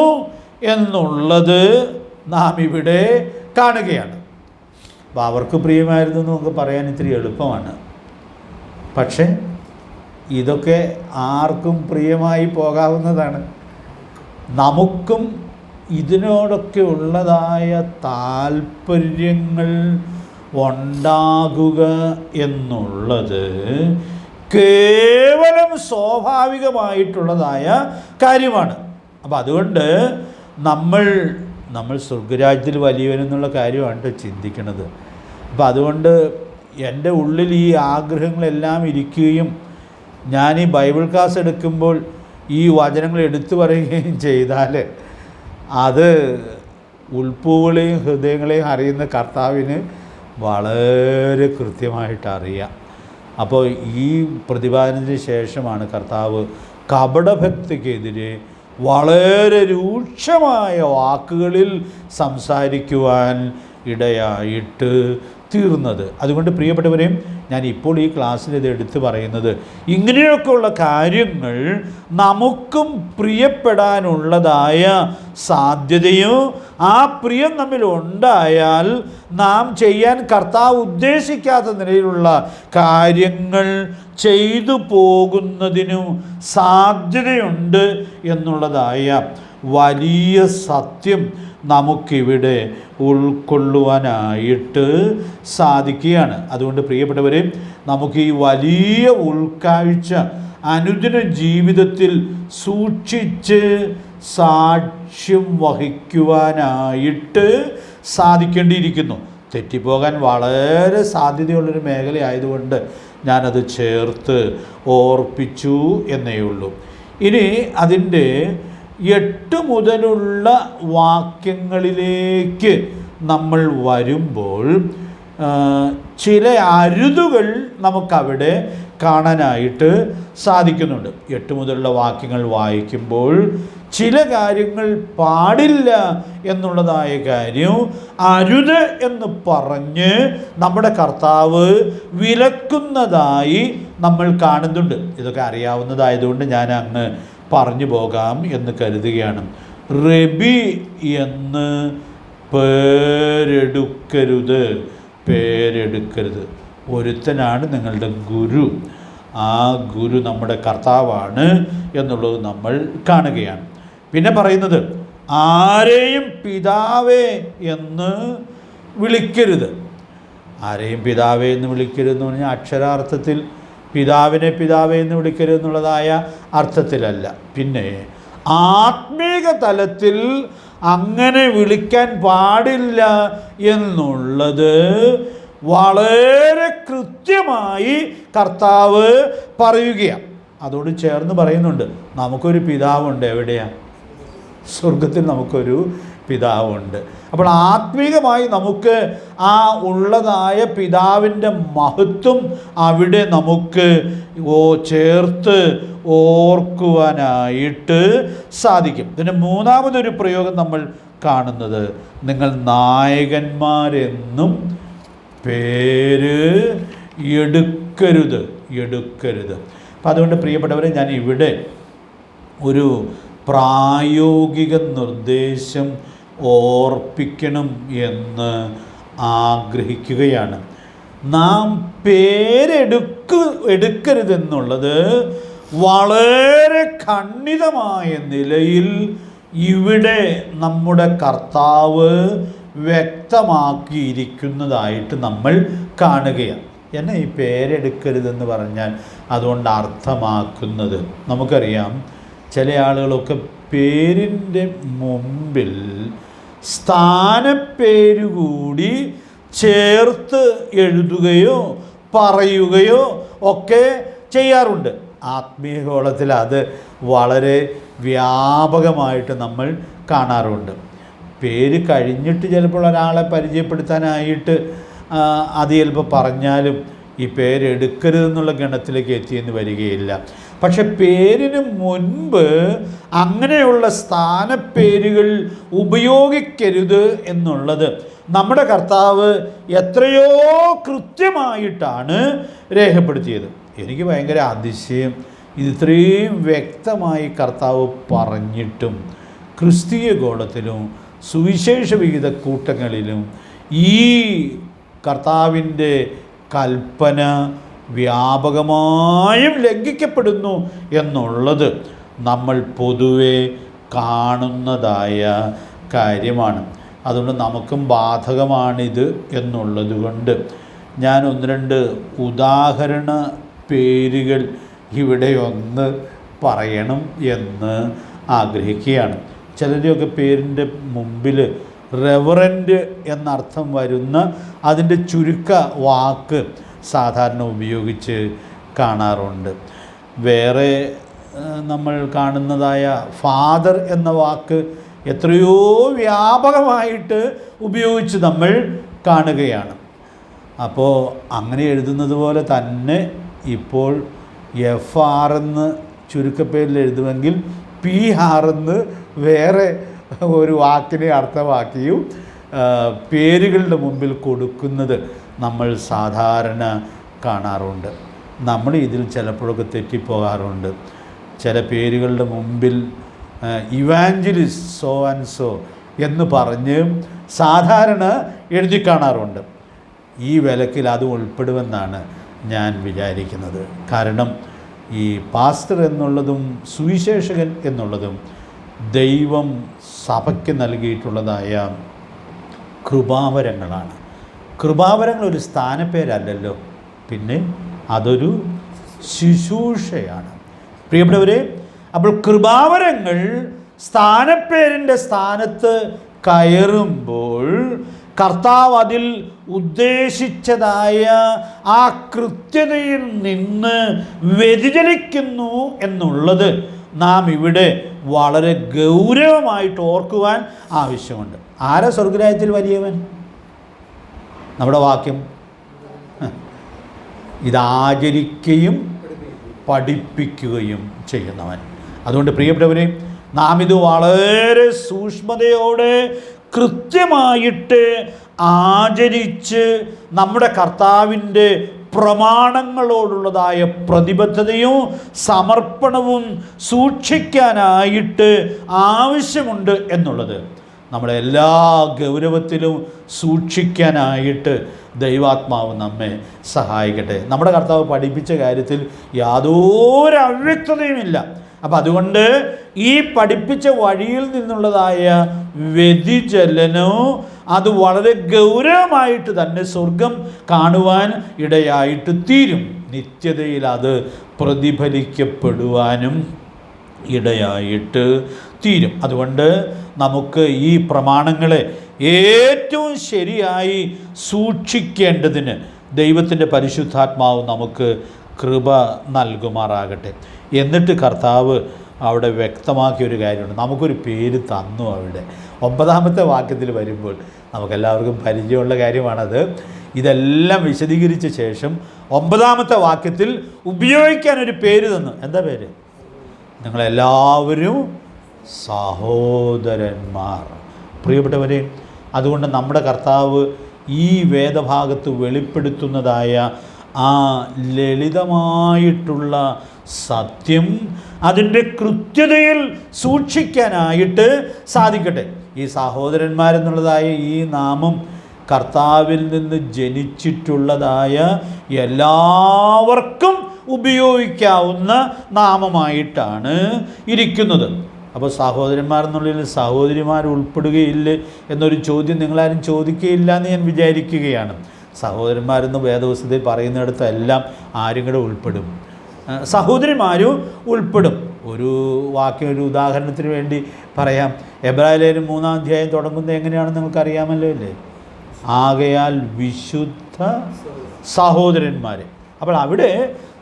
എന്നുള്ളത് നാം ഇവിടെ കാണുകയാണ്. അപ്പോൾ അവർക്ക് പ്രിയമായിരുന്നു എന്ന് നമുക്ക് പറയാൻ ഇത്തിരി എളുപ്പമാണ്. പക്ഷേ ഇതൊക്കെ ആർക്കും പ്രിയമായി പോകാവുന്നതാണ്. നമുക്കും ഇതിനോടൊക്കെ ഉള്ളതായ താല്പര്യങ്ങൾ ഉണ്ടാകുക എന്നുള്ളത് കേവലം സ്വാഭാവികമായിട്ടുള്ളതായ കാര്യമാണ്. അപ്പോൾ അതുകൊണ്ട് നമ്മൾ സ്വർഗരാജ്യത്തിൽ വലിയവനെന്നുള്ള കാര്യമാണ് ചിന്തിക്കുന്നത്. അപ്പോൾ അതുകൊണ്ട് എൻ്റെ ഉള്ളിൽ ഈ ആഗ്രഹങ്ങളെല്ലാം ഇരിക്കുകയും ഞാൻ ഈ ബൈബിൾ ക്ലാസ് എടുക്കുമ്പോൾ ഈ വചനങ്ങൾ എടുത്തു പറയുകയും ചെയ്താൽ അത് ഉൾപ്പൂകളെയും ഹൃദയങ്ങളെയും അറിയുന്ന കർത്താവിന് വളരെ കൃത്യമായിട്ട് അറിയാം. അപ്പോൾ ഈ പ്രതിപാദനത്തിന് ശേഷമാണ് കർത്താവ് കപടഭക്തിക്കെതിരെ വളരെ രൂക്ഷമായ വാക്കുകളിൽ സംസാരിക്കുവാൻ ഇടയായിട്ട് തീർന്നത്. അതുകൊണ്ട് പ്രിയപ്പെട്ടവരെയും ഞാൻ ഇപ്പോൾ ഈ ക്ലാസ്സിൽ ഇത് എടുത്തു പറയുന്നത്. ഇങ്ങനെയൊക്കെയുള്ള കാര്യങ്ങൾ നമുക്കും പ്രിയപ്പെടാനുള്ളതായ സാധ്യതയും ആ പ്രിയം നമ്മിൽ ഉണ്ടായാൽ നാം ചെയ്യാൻ കർത്താവ് ഉദ്ദേശിക്കാത്ത നിലയിലുള്ള കാര്യങ്ങൾ ചെയ്തു പോകുന്നതിനും സാധ്യതയുണ്ട് എന്നുള്ളതായ വലിയ സത്യം നമുക്കിവിടെ ഉൾക്കൊള്ളുവാനായിട്ട് സാധിക്കുകയാണ്. അതുകൊണ്ട് പ്രിയപ്പെട്ടവരെ, നമുക്ക് ഈ വലിയ ഉൾക്കാഴ്ച അനുദിന ജീവിതത്തിൽ സൂക്ഷിച്ച് സാക്ഷ്യം വഹിക്കുവാനായിട്ട് സാധിക്കേണ്ടിയിരിക്കുന്നു. തെറ്റിപ്പോകാൻ വളരെ സാധ്യതയുള്ളൊരു മേഖലയായതുകൊണ്ട് ഞാനത് ചേർത്ത് ഓർപ്പിച്ചു എന്നേ ഉള്ളൂ. ഇനി അതിൻ്റെ 8 മുതലുള്ള വാക്യങ്ങളിലേക്ക് നമ്മൾ വരുമ്പോൾ ചില അരുതുകൾ നമുക്കവിടെ കാണാനായിട്ട് സാധിക്കുന്നുണ്ട്. 8 മുതലുള്ള വാക്യങ്ങൾ വായിക്കുമ്പോൾ ചില കാര്യങ്ങൾ പാടില്ല എന്നുള്ളതായ കാര്യം അരുത് എന്ന് പറഞ്ഞ് നമ്മുടെ കർത്താവ് വിലക്കുന്നതായി നമ്മൾ കാണുന്നുണ്ട്. ഇതൊക്കെ അറിയാവുന്നതായതുകൊണ്ട് ഞാൻ അങ്ങ് പറഞ്ഞു പോകാം എന്ന് കരുതുകയാണ്. റബി എന്ന് പേരെടുക്കരുത്. ഒരുത്തനാണ് നിങ്ങളുടെ ഗുരു. ആ ഗുരു നമ്മുടെ കർത്താവാണ് എന്നുള്ളത് നമ്മൾ കാണുകയാണ്. പിന്നെ പറയുന്നത് ആരെയും പിതാവേ എന്ന് വിളിക്കരുത്. ആരെയും പിതാവേ എന്ന് വിളിക്കരുതെന്ന് പറഞ്ഞാൽ അക്ഷരാർത്ഥത്തിൽ പിതാവിനെ പിതാവേ എന്ന് വിളിക്കരുത് എന്നുള്ളതായ അർത്ഥത്തിലല്ല. പിന്നെ ആത്മീക തലത്തിൽ അങ്ങനെ വിളിക്കാൻ പാടില്ല എന്നുള്ളത് വളരെ കൃത്യമായി കർത്താവ് പറയുകയാണ്. അതോട് ചേർന്ന് പറയുന്നുണ്ട്, നമുക്കൊരു പിതാവുണ്ട്. എവിടെയാണ്? സ്വർഗത്തിൽ നമുക്കൊരു പിതാവുണ്ട്. അപ്പോൾ ആത്മീകമായി നമുക്ക് ആ ഉള്ളതായ പിതാവിൻ്റെ മഹത്വം അവിടെ നമുക്ക് ചേർത്ത് ഓർക്കുവാനായിട്ട് സാധിക്കും. പിന്നെ മൂന്നാമതൊരു പ്രയോഗം നമ്മൾ കാണുന്നത്, നിങ്ങൾ നായകന്മാരെന്നും പേര് എടുക്കരുത്. അപ്പം അതുകൊണ്ട് പ്രിയപ്പെട്ടവരെ, ഞാൻ ഇവിടെ ഒരു പ്രായോഗിക നിർദ്ദേശം ഓർപ്പിക്കണം എന്ന് ആഗ്രഹിക്കുകയാണ്. നാം എടുക്കരുതെന്നുള്ളത് വളരെ ഖണ്ഡിതമായ നിലയിൽ ഇവിടെ നമ്മുടെ കർത്താവ് വ്യക്തമാക്കിയിരിക്കുന്നതായിട്ട് നമ്മൾ കാണുകയാണ്. എന്നെ ഈ പേരെടുക്കരുതെന്ന് പറഞ്ഞാൽ അതുകൊണ്ട് അർത്ഥമാക്കുന്നത് നമുക്കറിയാം. ചില ആളുകളൊക്കെ പേരിൻ്റെ മുമ്പിൽ സ്ഥാനപ്പേരുകൂടി ചേർത്ത് എഴുതുകയോ പറയുകയോ ഒക്കെ ചെയ്യാറുണ്ട്. ആത്മീയഗോളത്തിൽ അത് വളരെ വ്യാപകമായിട്ട് നമ്മൾ കാണാറുണ്ട്. പേര് കഴിഞ്ഞിട്ട് ചിലപ്പോൾ ഒരാളെ പരിചയപ്പെടുത്താനായിട്ട് അത് ചിലപ്പോൾ പറഞ്ഞാലും ഈ പേരെടുക്കരുതെന്നുള്ള ഗണത്തിലേക്ക് എത്തിയെന്ന് വരികയില്ല. പക്ഷെ പേരിന് മുൻപ് അങ്ങനെയുള്ള സ്ഥാനപ്പേരുകൾ ഉപയോഗിക്കരുത് എന്നുള്ളത് നമ്മുടെ കർത്താവ് എത്രയോ കൃത്യമായിട്ടാണ് രേഖപ്പെടുത്തിയത്. എനിക്ക് ഭയങ്കര അതിശയം, ഇത്രയും വ്യക്തമായി കർത്താവ് പറഞ്ഞിട്ടും ക്രിസ്തീയ ഗോളത്തിലും സുവിശേഷ വിഹിത കൂട്ടങ്ങളിലും ഈ കർത്താവിൻ്റെ കൽപ്പന വ്യാപകമായും ലംഘിക്കപ്പെടുന്നു എന്നുള്ളത് നമ്മൾ പൊതുവെ കാണുന്നതായ കാര്യമാണ്. അതുകൊണ്ട് നമുക്കും ബാധകമാണിത് എന്നുള്ളത് കൊണ്ട് ഞാൻ 1-2 ഉദാഹരണ പേരുകൾ ഇവിടെ ഒന്ന് പറയണം എന്ന് ആഗ്രഹിക്കുകയാണ്. ചിലരെയൊക്കെ പേരിൻ്റെ മുമ്പിൽ റെവറൻഡ് എന്നർത്ഥം വരുന്ന അതിൻ്റെ ചുരുക്ക വാക്ക് സാധാരണ ഉപയോഗിച്ച് കാണാറുണ്ട്. വേറെ നമ്മൾ കാണുന്നതായ ഫാദർ എന്ന വാക്ക് എത്രയോ വ്യാപകമായിട്ട് ഉപയോഗിച്ച് നമ്മൾ കാണുകയാണ്. അപ്പോൾ അങ്ങനെ എഴുതുന്നത് പോലെ തന്നെ ഇപ്പോൾ FR എന്ന് ചുരുക്കപ്പേരിൽ എഴുതുമെങ്കിൽ PR എന്ന് വേറെ ഒരു വാക്കിനെ അർത്ഥമാക്കിയും പേരുകളുടെ മുമ്പിൽ കൊടുക്കുന്നത് നമ്മൾ സാധാരണ കാണാറുണ്ട്. നമ്മൾ ഇതിൽ ചിലപ്പോഴൊക്കെ തെറ്റിപ്പോകാറുണ്ട്. ചില പേരുകളുടെ മുമ്പിൽ ഇവാഞ്ചലിസ്റ്റ് സോ ആൻഡ് സോ എന്ന് പറഞ്ഞ് സാധാരണ എഴുതി കാണാറുണ്ട്. ഈ വിലക്കിൽ അത് ഉൾപ്പെടുമെന്നാണ് ഞാൻ വിചാരിക്കുന്നത്. കാരണം ഈ പാസ്റ്റർ എന്നുള്ളതും സുവിശേഷകൻ എന്നുള്ളതും ദൈവം സഭയ്ക്ക് നൽകിയിട്ടുള്ളതായ കൃപാവരങ്ങളാണ്. കൃപാവരങ്ങൾ ഒരു സ്ഥാനപ്പേരല്ലല്ലോ, പിന്നെ അതൊരു ശുശ്രൂഷയാണ്. പ്രിയപ്പെട്ടവരെ, അപ്പോൾ കൃപാവരങ്ങൾ സ്ഥാനപ്പേരിൻ്റെ സ്ഥാനത്ത് കയറുമ്പോൾ കർത്താവ് അതിൽ ഉദ്ദേശിച്ചതായ ആ കൃത്യതയിൽ നിന്ന് വ്യതിചലിക്കുന്നു എന്നുള്ളത് നാം ഇവിടെ വളരെ ഗൗരവമായിട്ട് ഓർക്കുവാൻ ആവശ്യമുണ്ട്. ആരാ സ്വർഗരാജ്യത്തിൽ വലിയവൻ? നമ്മുടെ വാക്യം ഇതാചരിക്കുകയും പഠിപ്പിക്കുകയും ചെയ്യുന്നവൻ. അതുകൊണ്ട് പ്രിയപ്പെട്ടവരെ, നാം ഇത് വളരെ സൂക്ഷ്മതയോടെ കൃത്യമായിട്ട് ആചരിച്ച് നമ്മുടെ കർത്താവിൻ്റെ പ്രമാണങ്ങളോടുള്ളതായ പ്രതിബദ്ധതയും സമർപ്പണവും സൂക്ഷിക്കാനായിട്ട് ആവശ്യമുണ്ട് എന്നുള്ളത് നമ്മുടെ എല്ലാ ഗൗരവത്തിലും സൂക്ഷിക്കാനായിട്ട് ദൈവാത്മാവ് നമ്മെ സഹായിക്കട്ടെ. നമ്മുടെ കർത്താവ് പഠിപ്പിച്ച കാര്യത്തിൽ യാതൊരു അവ്യക്തതയുമില്ല. അപ്പം അതുകൊണ്ട് ഈ പഠിപ്പിച്ച വഴിയിൽ നിന്നുള്ളതായ വ്യതിചലനവും അത് വളരെ ഗൗരവമായിട്ട് തന്നെ സ്വർഗം കാണുവാൻ ഇടയായിട്ട് തീരും. നിത്യതയിൽ അത് പ്രതിഫലിക്കപ്പെടുവാനും ഇടയായിട്ട് തീരും. അതുകൊണ്ട് നമുക്ക് ഈ പ്രമാണങ്ങളെ ഏറ്റവും ശരിയായി സൂക്ഷിക്കേണ്ടതിന് ദൈവത്തിൻ്റെ പരിശുദ്ധാത്മാവ് നമുക്ക് കൃപ നൽകുമാറാകട്ടെ. എന്നിട്ട് കർത്താവ് അവിടെ വ്യക്തമാക്കിയൊരു കാര്യമുണ്ട്. നമുക്കൊരു പേര് തന്നു. അവിടെ 9-ാമത്തെ വാക്യത്തിൽ വരുമ്പോൾ നമുക്കെല്ലാവർക്കും പരിചയമുള്ള കാര്യമാണത്. ഇതെല്ലാം വിശദീകരിച്ച ശേഷം 9-ാമത്തെ വാക്യത്തിൽ ഉപയോഗിക്കാനൊരു പേര് തന്നു. എന്താ പേര്? നിങ്ങളെല്ലാവരും സഹോദരന്മാർ. പ്രിയപ്പെട്ടവരെ, അതുകൊണ്ട് നമ്മുടെ കർത്താവ് ഈ വേദഭാഗത്ത് വെളിപ്പെടുത്തുന്നതായ ആ ലളിതമായിട്ടുള്ള സത്യം അതിൻ്റെ കൃത്യതയിൽ സൂക്ഷിക്കാനായിട്ട് സാധിക്കട്ടെ. ഈ സഹോദരന്മാരെന്നുള്ളതായ ഈ നാമം കർത്താവിൽ നിന്ന് ജനിച്ചിട്ടുള്ളതായ എല്ലാവർക്കും ഉപയോഗിക്കാവുന്ന നാമമായിട്ടാണ് ഇരിക്കുന്നത്. അപ്പോൾ സഹോദരന്മാരെന്നുള്ളതിൽ സഹോദരിമാർ ഉൾപ്പെടുകയില്ലേ എന്നൊരു ചോദ്യം നിങ്ങളാരും ചോദിക്കുകയില്ല എന്ന് ഞാൻ വിചാരിക്കുകയാണ്. സഹോദരന്മാരെന്ന് വേദപുസ്തകത്തിൽ പറയുന്നിടത്തെല്ലാം ആരും കൂടെ ഉൾപ്പെടും, സഹോദരിമാരും ഉൾപ്പെടും. ഒരു വാക്യം, ഒരു ഉദാഹരണത്തിന് വേണ്ടി പറയാം. എബ്രായലേഖനം 3-ാം അധ്യായം തുടങ്ങുന്നത് എങ്ങനെയാണെന്ന് നിങ്ങൾക്കറിയാമല്ലോ അല്ലേ? ആകയാൽ വിശുദ്ധ സഹോദരന്മാർ. അപ്പോൾ അവിടെ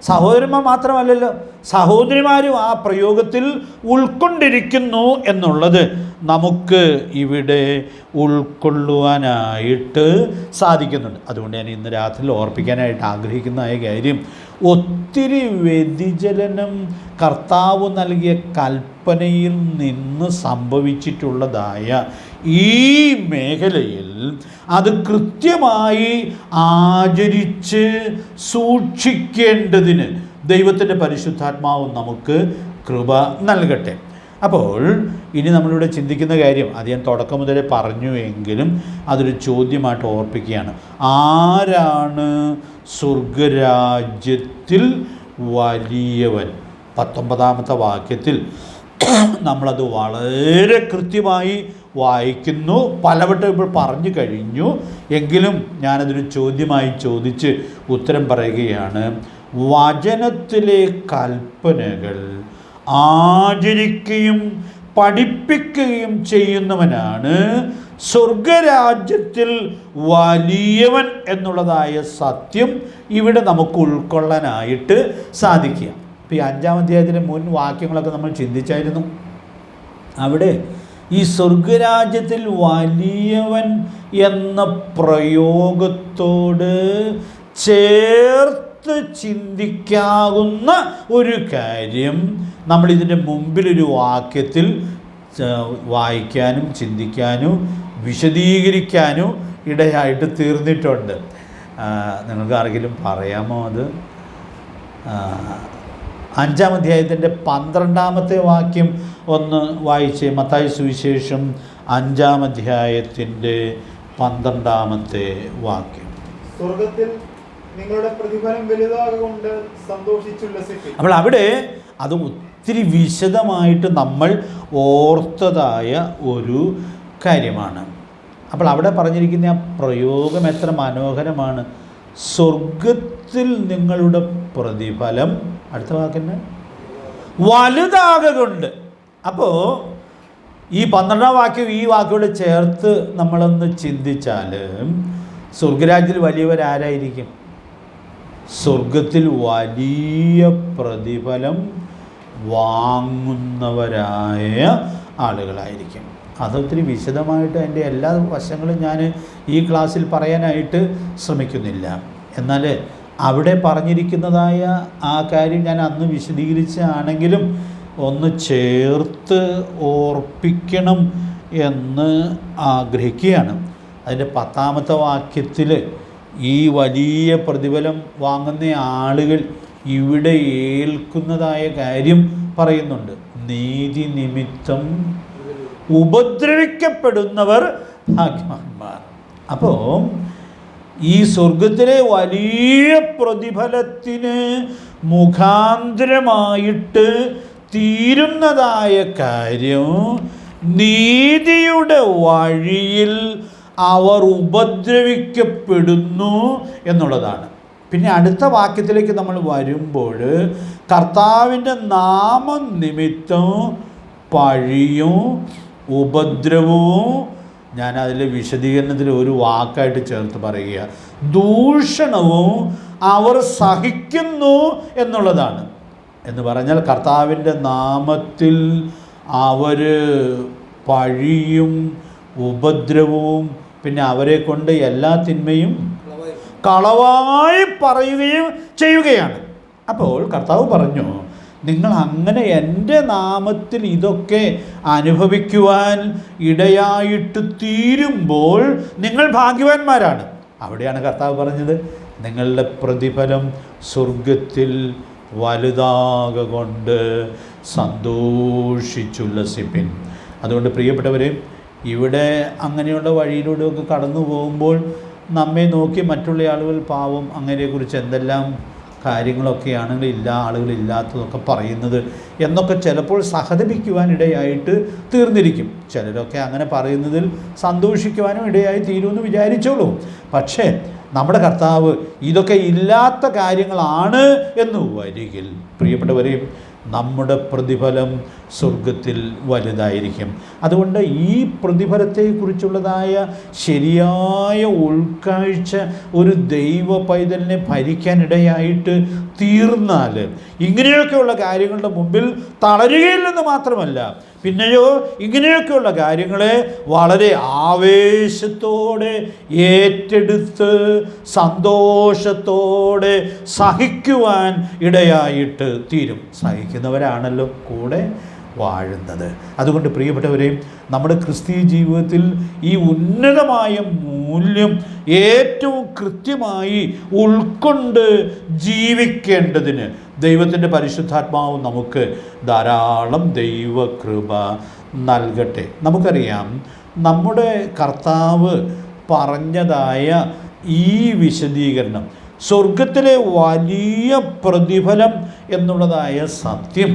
സഹോദരന്മാർ മാത്രമല്ലല്ലോ, സഹോദരിമാരും ആ പ്രയോഗത്തിൽ ഉൾക്കൊണ്ടിരിക്കുന്നു എന്നുള്ളത് നമുക്ക് ഇവിടെ ഉൾക്കൊള്ളുവാനായിട്ട് സാധിക്കുന്നുണ്ട്. അതുകൊണ്ട് ഞാൻ ഇന്ന് രാത്രി ഓർപ്പിക്കാനായിട്ട് ആഗ്രഹിക്കുന്ന കാര്യം, ഒത്തിരി വ്യതിചലനം കർത്താവ് നൽകിയ കൽപ്പനയിൽ നിന്ന് സംഭവിച്ചിട്ടുള്ളതായ ഈ മേഖലയിൽ അത് കൃത്യമായി ആചരിച്ച് സൂക്ഷിക്കേണ്ടതിന് ദൈവത്തിൻ്റെ പരിശുദ്ധാത്മാവ് നമുക്ക് കൃപ നൽകട്ടെ. അപ്പോൾ ഇനി നമ്മളിവിടെ ചിന്തിക്കുന്ന കാര്യം അത് ഞാൻ തുടക്കം മുതലേ പറഞ്ഞു എങ്കിലും അതൊരു ചോദ്യമായിട്ട് ഓർപ്പിക്കുകയാണ്. ആരാണ് സ്വർഗരാജ്യത്തിൽ വലിയവൻ? 19-ാമത്തെ വാക്യത്തിൽ നമ്മളത് വളരെ കൃത്യമായി വായിക്കുന്നു. പലവട്ടം ഇപ്പോൾ പറഞ്ഞു കഴിഞ്ഞു, എങ്കിലും ഞാനതൊരു ചോദ്യമായി ചോദിച്ച് ഉത്തരം പറയുകയാണ്. വചനത്തിലെ കൽപ്പനകൾ ആചരിക്കുകയും പഠിപ്പിക്കുകയും ചെയ്യുന്നവനാണ് സ്വർഗരാജ്യത്തിൽ വലിയവൻ എന്നുള്ളതായ സത്യം ഇവിടെ നമുക്ക് ഉൾക്കൊള്ളാനായിട്ട് സാധിക്കുക. ഇപ്പോൾ ഈ 5-ാം അധ്യായത്തിൻ്റെ മുൻ വാക്യങ്ങളൊക്കെ നമ്മൾ ചിന്തിച്ചായിരുന്നു. അവിടെ ഈ സ്വർഗരാജ്യത്തിൽ വലിയവൻ എന്ന പ്രയോഗത്തോട് ചേർത്ത് ചിന്തിക്കാവുന്ന ഒരു കാര്യം നമ്മളിതിൻ്റെ മുമ്പിലൊരു വാക്യത്തിൽ വായിക്കാനും ചിന്തിക്കാനും വിശദീകരിക്കാനും ഇടയായിട്ട് തീർന്നിട്ടുണ്ട്. നിങ്ങൾക്ക് ആരെങ്കിലും പറയാമോ അത്? 5-ാം അധ്യായത്തിൻ്റെ 12-ാമത്തെ വാക്യം ഒന്ന് വായിച്ചേ. മത്തായി സുവിശേഷം 5-ാം അധ്യായത്തിൻ്റെ 12-ാമത്തെ വാക്യം. സ്വർഗ്ഗത്തിൽ നിങ്ങളുടെ പ്രതിഫലം വലുതാകൊണ്ട് സന്തോഷിച്ചുല്ലസിപ്പിൻ. അപ്പോൾ അവിടെ അത് ഒത്തിരി വിശദമായിട്ട് നമ്മൾ ഓർത്തതായ ഒരു കാര്യമാണ്. അപ്പോൾ അവിടെ പറഞ്ഞിരിക്കുന്ന ആ പ്രയോഗം എത്ര മനോഹരമാണ്. സ്വർഗത്തിൽ നിങ്ങളുടെ പ്രതിഫലം, അടുത്ത വാക്കിന് വലുതാകൊണ്ട്. അപ്പോൾ ഈ 12-ാം വാക്യം ഈ വാക്കോട് ചേർത്ത് നമ്മളൊന്ന് ചിന്തിച്ചാൽ സ്വർഗരാജ്യത്തിൽ വലിയവരാരായിരിക്കും? സ്വർഗത്തിൽ വലിയ പ്രതിഫലം വാങ്ങുന്നവരായ ആളുകളായിരിക്കും. അതൊത്തിരി വിശദമായിട്ട് അതിൻ്റെ എല്ലാ വശങ്ങളും ഞാൻ ഈ ക്ലാസ്സിൽ പറയാനായിട്ട് ശ്രമിക്കുന്നില്ല. എന്നാൽ അവിടെ പറഞ്ഞിരിക്കുന്നതായ ആ കാര്യം ഞാൻ അന്ന് വിശദീകരിച്ചാണെങ്കിലും ഒന്ന് ചേർത്ത് ഓർപ്പിക്കണം എന്ന് ആഗ്രഹിക്കുകയാണ്. അതിൻ്റെ 10-ാമത്തെ വാക്യത്തിൽ ഈ വലിയ പ്രതിഫലം വാങ്ങുന്ന ആളുകൾ ഇവിടെ ഏൽക്കുന്നതായ കാര്യം പറയുന്നുണ്ട്. നീതി നിമിത്തം ഉപദ്രവിക്കപ്പെടുന്നവർ ഭാഗ്യവാന്മാർ. അപ്പോൾ ഈ സ്വർഗത്തിലെ വലിയ പ്രതിഫലത്തിന് മുഖാന്തരമായിട്ട് തീരുന്നതായ കാര്യം നീതിയുടെ വഴിയിൽ അവർ ഉപദ്രവിക്കപ്പെടുന്നു എന്നുള്ളതാണ്. പിന്നെ അടുത്ത വാക്യത്തിലേക്ക് നമ്മൾ വരുമ്പോൾ കർത്താവിൻ്റെ നാമം നിമിത്തം പഴിയും ഉപദ്രവവും, ഞാൻ അതിലെ വിശദീകരണത്തിൽ ഒരു വാക്കായിട്ട് ചേർത്ത് പറയുക, ദൂഷണവും അവർ സഹിക്കുന്നു എന്നുള്ളതാണ്. എന്ന് പറഞ്ഞാൽ കർത്താവിൻ്റെ നാമത്തിൽ അവർ പഴിയും ഉപദ്രവവും പിന്നെ അവരെ കൊണ്ട് എല്ലാ തിന്മയും കളവായി പറയുകയും ചെയ്യുകയാണ്. അപ്പോൾ കർത്താവ് പറഞ്ഞു, നിങ്ങൾ അങ്ങനെ എൻ്റെ നാമത്തിൽ ഇതൊക്കെ അനുഭവിക്കുവാൻ ഇടയായിട്ട് തീരുമ്പോൾ നിങ്ങൾ ഭാഗ്യവാന്മാരാണ്. അവിടെയാണ് കർത്താവ് പറഞ്ഞത്, നിങ്ങളുടെ പ്രതിഫലം സ്വർഗത്തിൽ വലുതാകൊണ്ട് സന്തോഷിച്ചുല്ലസിപ്പിൻ. അതുകൊണ്ട് പ്രിയപ്പെട്ടവരെ, ഇവിടെ അങ്ങനെയുള്ള വഴിയിലൂടെയൊക്കെ കടന്നു പോകുമ്പോൾ നമ്മെ നോക്കി മറ്റുള്ള ആളുകൾ പാവം അങ്ങനെയെക്കുറിച്ച് എന്തെല്ലാം കാര്യങ്ങളൊക്കെയാണെങ്കിൽ ആളുകളില്ലാത്തതൊക്കെ പറയുന്നത് എന്നൊക്കെ ചിലപ്പോൾ സഹതപിക്കുവാൻ ഇടയായിട്ട് തീർന്നിരിക്കും. ചിലരൊക്കെ അങ്ങനെ പറയുന്നതിൽ സന്തോഷിക്കുവാനും ഇടയായി തീരുമെന്ന് വിചാരിച്ചോളൂ. പക്ഷേ നമ്മുടെ കർത്താവ് ഇതൊക്കെ ഇല്ലാത്ത കാര്യങ്ങളാണ് എന്ന് വരികിൽ പ്രിയപ്പെട്ടവരെയും നമ്മുടെ പ്രതിഫലം സ്വർഗത്തിൽ വലുതായിരിക്കും. അതുകൊണ്ട് ഈ പ്രതിഫലത്തെക്കുറിച്ചുള്ളതായ ശരിയായ ഉൾക്കാഴ്ച ഒരു ദൈവ പൈതലിനെ ഭരിക്കാനിടയായിട്ട് തീർന്നാൽ ഇങ്ങനെയൊക്കെയുള്ള കാര്യങ്ങളുടെ മുമ്പിൽ തളരുകയില്ലെന്ന് മാത്രമല്ല, പിന്നെയോ ഇങ്ങനെയൊക്കെയുള്ള കാര്യങ്ങളെ വളരെ ആവേശത്തോടെ ഏറ്റെടുത്ത് സന്തോഷത്തോടെ സഹിക്കുവാൻ ഇടയായിട്ട് തീരും. സഹിക്കുന്നവരാണല്ലോ കൂടെ വാഴുന്നത്. അതുകൊണ്ട് പ്രിയപ്പെട്ടവരെയും നമ്മുടെ ക്രിസ്തീയ ജീവിതത്തിൽ ഈ ഉന്നതമായ മൂല്യം ഏറ്റവും കൃത്യമായി ഉൾക്കൊണ്ട് ജീവിക്കേണ്ടതിന് ദൈവത്തിൻ്റെ പരിശുദ്ധാത്മാവ് നമുക്ക് ധാരാളം ദൈവകൃപ നൽകട്ടെ. നമുക്കറിയാം, നമ്മുടെ കർത്താവ് പറഞ്ഞതായ ഈ വിശദീകരണം, സ്വർഗത്തിലെ വലിയ പ്രതിഫലം എന്നുള്ളതായ സത്യം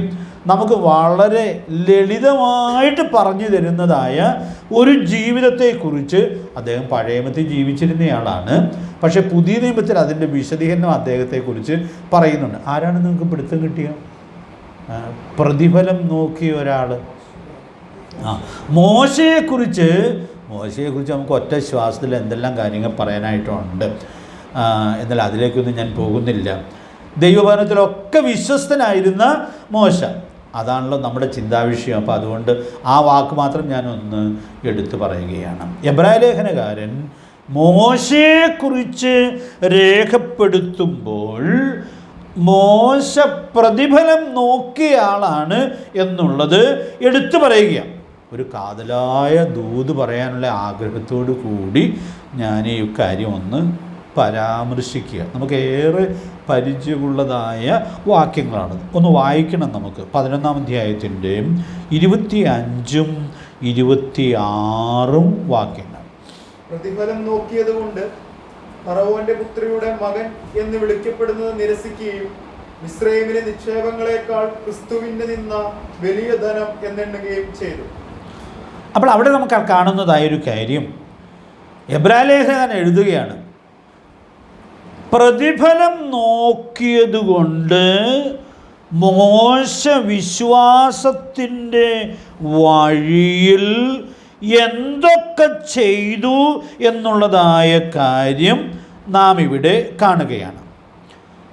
നമുക്ക് വളരെ ലളിതമായിട്ട് പറഞ്ഞു തരുന്നതായ ഒരു ജീവിതത്തെക്കുറിച്ച് അദ്ദേഹം പഴയ നിയമത്തിൽ ജീവിച്ചിരുന്നയാളാണ്. പക്ഷേ പുതിയ നിയമത്തിൽ അതിൻ്റെ വിശദീകരണം അദ്ദേഹത്തെക്കുറിച്ച് പറയുന്നുണ്ട്. ആരാണ് നിങ്ങൾക്ക് പിടുത്തം കിട്ടിയ പ്രതിഫലം നോക്കിയ ഒരാൾ? മോശയെക്കുറിച്ച് നമുക്ക് ഒറ്റ ശ്വാസത്തിൽ എന്തെല്ലാം കാര്യങ്ങൾ പറയാനായിട്ടുണ്ട്. എന്നാൽ അതിലേക്കൊന്നും ഞാൻ പോകുന്നില്ല. ദൈവഭവനത്തിലൊക്കെ വിശ്വസ്തനായിരുന്ന മോശ, അതാണല്ലോ നമ്മുടെ ചിന്താവിഷയം. അപ്പോൾ അതുകൊണ്ട് ആ വാക്ക് മാത്രം ഞാനൊന്ന് എടുത്തു പറയുകയാണ്. എബ്രായ ലേഖനകാരൻ മോശയെക്കുറിച്ച് രേഖപ്പെടുത്തുമ്പോൾ മോശ പ്രതിഫലം നോക്കിയ ആളാണ് എന്നുള്ളത് എടുത്തു പറയുകയാണ്. ഒരു കാതലായ ദൂത് പറയാനുള്ള ആഗ്രഹത്തോടു കൂടി ഞാൻ ഈ കാര്യം ഒന്ന് പരാമർശിക്കുക. നമുക്കേറെ പരിചയമുള്ളതായ വാക്യങ്ങളാണ്. ഒന്ന് വായിക്കണം നമുക്ക്. 11-ാം അധ്യായത്തിൻ്റെ 25-ഉം 26-ഉം വാക്യങ്ങൾ. പ്രതിഫലം നോക്കിയതുകൊണ്ട് ഫറവോന്റെ പുത്രിയുടെ മകൻ എന്ന് വിളിക്കപ്പെടുന്നത് നിരസിക്കുകയും മിസ്രയീമിലെ നിക്ഷേപങ്ങളെക്കാൾ ക്രിസ്തുവിന് നിന്ന വലിയ ധനം എന്നെണ്ണുകയും ചെയ്തു. അപ്പോൾ അവിടെ നമുക്ക് കാണുന്നതായൊരു കാര്യം, എബ്രായലേഖകൻ എഴുതുകയാണ്, പ്രതിഫലം നോക്കിയതുകൊണ്ട് മോശ വിശ്വാസത്തിൻ്റെ വഴിയിൽ എന്തൊക്കെ ചെയ്തു എന്നുള്ളതായ കാര്യം നാം ഇവിടെ കാണുകയാണ്.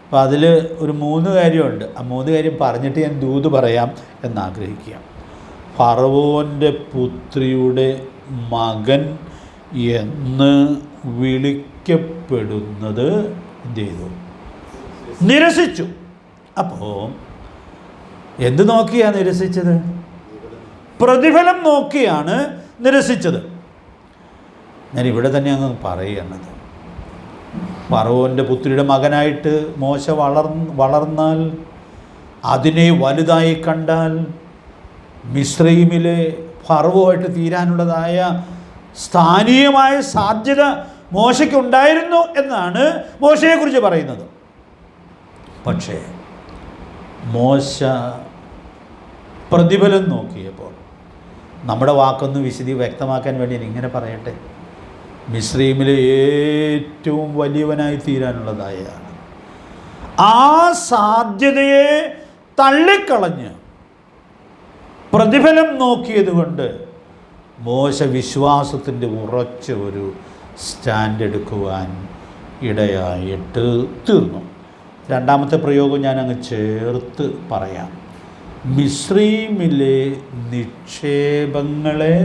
അപ്പോൾ അതിൽ ഒരു 3 കാര്യമുണ്ട്. ആ 3 കാര്യം പറഞ്ഞിട്ട് ഞാൻ ദൂത് പറയാം എന്നാഗ്രഹിക്കുക. ഫറവോൻ്റെ പുത്രിയുടെ മകൻ എന്ന് വിളിക്കപ്പെടുന്നത് എന്ത് ചെയ്തു? നിരസിച്ചു. അപ്പോൾ എന്ത് നോക്കിയാണ് നിരസിച്ചത്? പ്രതിഫലം നോക്കിയാണ് നിരസിച്ചത്. ഞാൻ ഇവിടെ തന്നെ അങ്ങ് പറയുകയാണത്. ഫറവോൻ്റെ പുത്രിയുടെ മകനായിട്ട് മോശ വളർന്നാൽ, അതിനെ വലുതായി കണ്ടാൽ, മിസ്രയീമിലെ ഫറവോയായിട്ട് തീരാനുള്ളതായ സ്ഥാനീയമായ സാധ്യത മോശയ്ക്കുണ്ടായിരുന്നു എന്നാണ് മോശയെക്കുറിച്ച് പറയുന്നത്. പക്ഷേ മോശ പ്രതിഫലം നോക്കിയപ്പോൾ, നമ്മുടെ വാക്കൊന്ന് വ്യക്തമാക്കാൻ വേണ്ടി ഞാൻ ഇങ്ങനെ പറയട്ടെ, മിസ്രയീമിലെ ഏറ്റവും വലിയവനായി തീരാനുള്ളതായ ആ സാധ്യതയെ തള്ളിക്കളഞ്ഞ് പ്രതിഫലം നോക്കിയതുകൊണ്ട് മോശ വിശ്വാസത്തിൻ്റെ ഉറച്ച ഒരു സ്റ്റാൻഡ് എടുക്കുവാൻ ഇടയായിട്ട് തീർന്നു. രണ്ടാമത്തെ പ്രയോഗം ഞാൻ അങ്ങ് ചേർത്ത് പറയാം. മിസ്രയീമിലെ നിക്ഷേപങ്ങളെ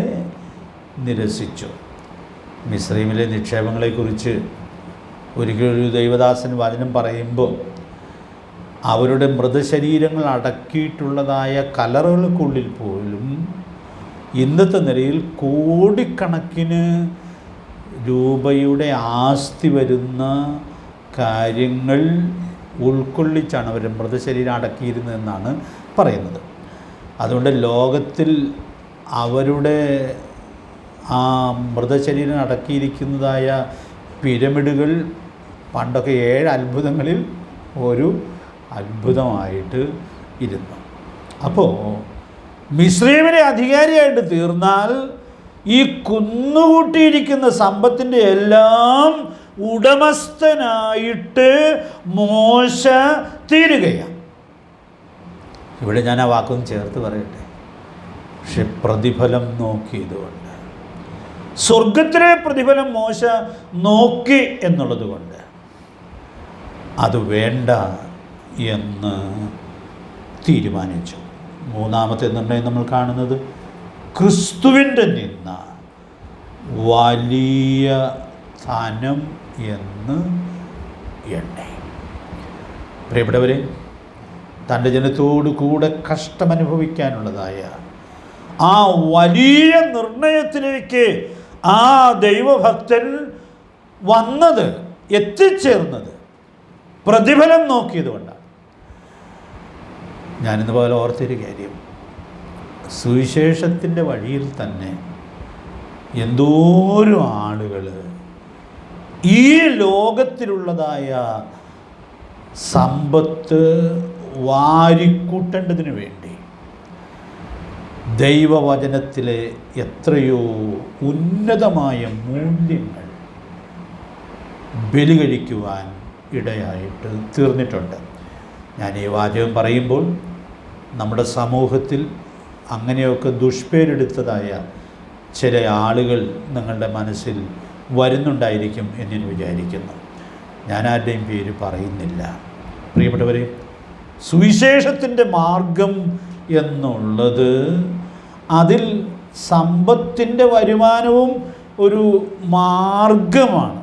നിരസിച്ചു. മിസ്രയീമിലെ നിക്ഷേപങ്ങളെക്കുറിച്ച് ഒരിക്കലൊരു ദൈവദാസൻ വചനം പറയുമ്പോൾ, അവരുടെ മൃതശരീരങ്ങൾ അടക്കിയിട്ടുള്ളതായ കല്ലറകൾക്കുള്ളിൽ പോലും ഇന്നത്തെ നിലയിൽ കോടിക്കണക്കിന് രൂപയുടെ ആസ്തി വരുന്ന കാര്യങ്ങൾ ഉൾക്കൊള്ളിച്ചാണ് അവർ മൃതശരീരം അടക്കിയിരുന്നതെന്നാണ് പറയുന്നത്. അതുകൊണ്ട് ലോകത്തിൽ അവരുടെ ആ മൃതശരീരം അടക്കിയിരിക്കുന്നതായ പിരമിഡുകൾ പണ്ടൊക്കെ 7 അത്ഭുതങ്ങളിൽ ഒരു അത്ഭുതമായിട്ട് ഇരുന്നു. അപ്പോൾ മിസ്രയീമിലെ അധികാരിയായിട്ട് തീർന്നാൽ ഈ കുന്നുകൂട്ടിയിരിക്കുന്ന സമ്പത്തിൻ്റെ എല്ലാം ഉടമസ്ഥനായിട്ട് മോശ തീരുകയാണ്. ഇവിടെ ഞാൻ ആ വാക്കൊന്ന് ചേർത്ത് പറയട്ടെ. പക്ഷെ പ്രതിഫലം നോക്കിയതുകൊണ്ട്, സ്വർഗത്തിലെ പ്രതിഫലം മോശ നോക്കി എന്നുള്ളത് കൊണ്ട് അത് വേണ്ട എന്ന് തീരുമാനിച്ചു. മൂന്നാമത്തെ നിർണയം നമ്മൾ കാണുന്നത് ക്രിസ്തുവിൻ്റെ നിന്ന വലിയ ധനം എന്ന് എണ്ണി. പ്രിയപ്പെട്ടവരെ, തൻ്റെ ജനത്തോടു കൂടെ കഷ്ടമനുഭവിക്കാനുള്ളതായ ആ വലിയ നിർണയത്തിലേക്ക് ആ ദൈവഭക്തൻ എത്തിച്ചേർന്നത് പ്രതിഫലം നോക്കിയതുകൊണ്ടാണ്. ഞാനിന്ന് പോലെ ഓർത്തൊരു കാര്യം, സുവിശേഷത്തിൻ്റെ വഴിയിൽ തന്നെ എന്തോരം ആളുകൾ ഈ ലോകത്തിലുള്ളതായ സമ്പത്ത് വാരിക്കൂട്ടേണ്ടതിന് വേണ്ടി ദൈവവചനത്തിലെ എത്രയോ ഉന്നതമായ മൂല്യങ്ങൾ ബലി കഴിക്കുവാൻ ഇടയായിട്ട് തീർന്നിട്ടുണ്ട്. ഞാൻ ഈ വാചകം പറയുമ്പോൾ നമ്മുടെ സമൂഹത്തിൽ അങ്ങനെയൊക്കെ ദുഷ്പേരെടുത്തതായ ചില ആളുകൾ നിങ്ങളുടെ മനസ്സിൽ വരുന്നുണ്ടായിരിക്കും എന്ന് ഞാൻ വിചാരിക്കുന്നു. ഞാൻ ആരുടെയും പേര് പറയുന്നില്ല. പ്രിയപ്പെട്ടവരെ, സുവിശേഷത്തിൻ്റെ മാർഗം എന്നുള്ളത് അതിൽ സമ്പത്തിൻ്റെ വരുമാനവും ഒരു മാർഗമാണ്.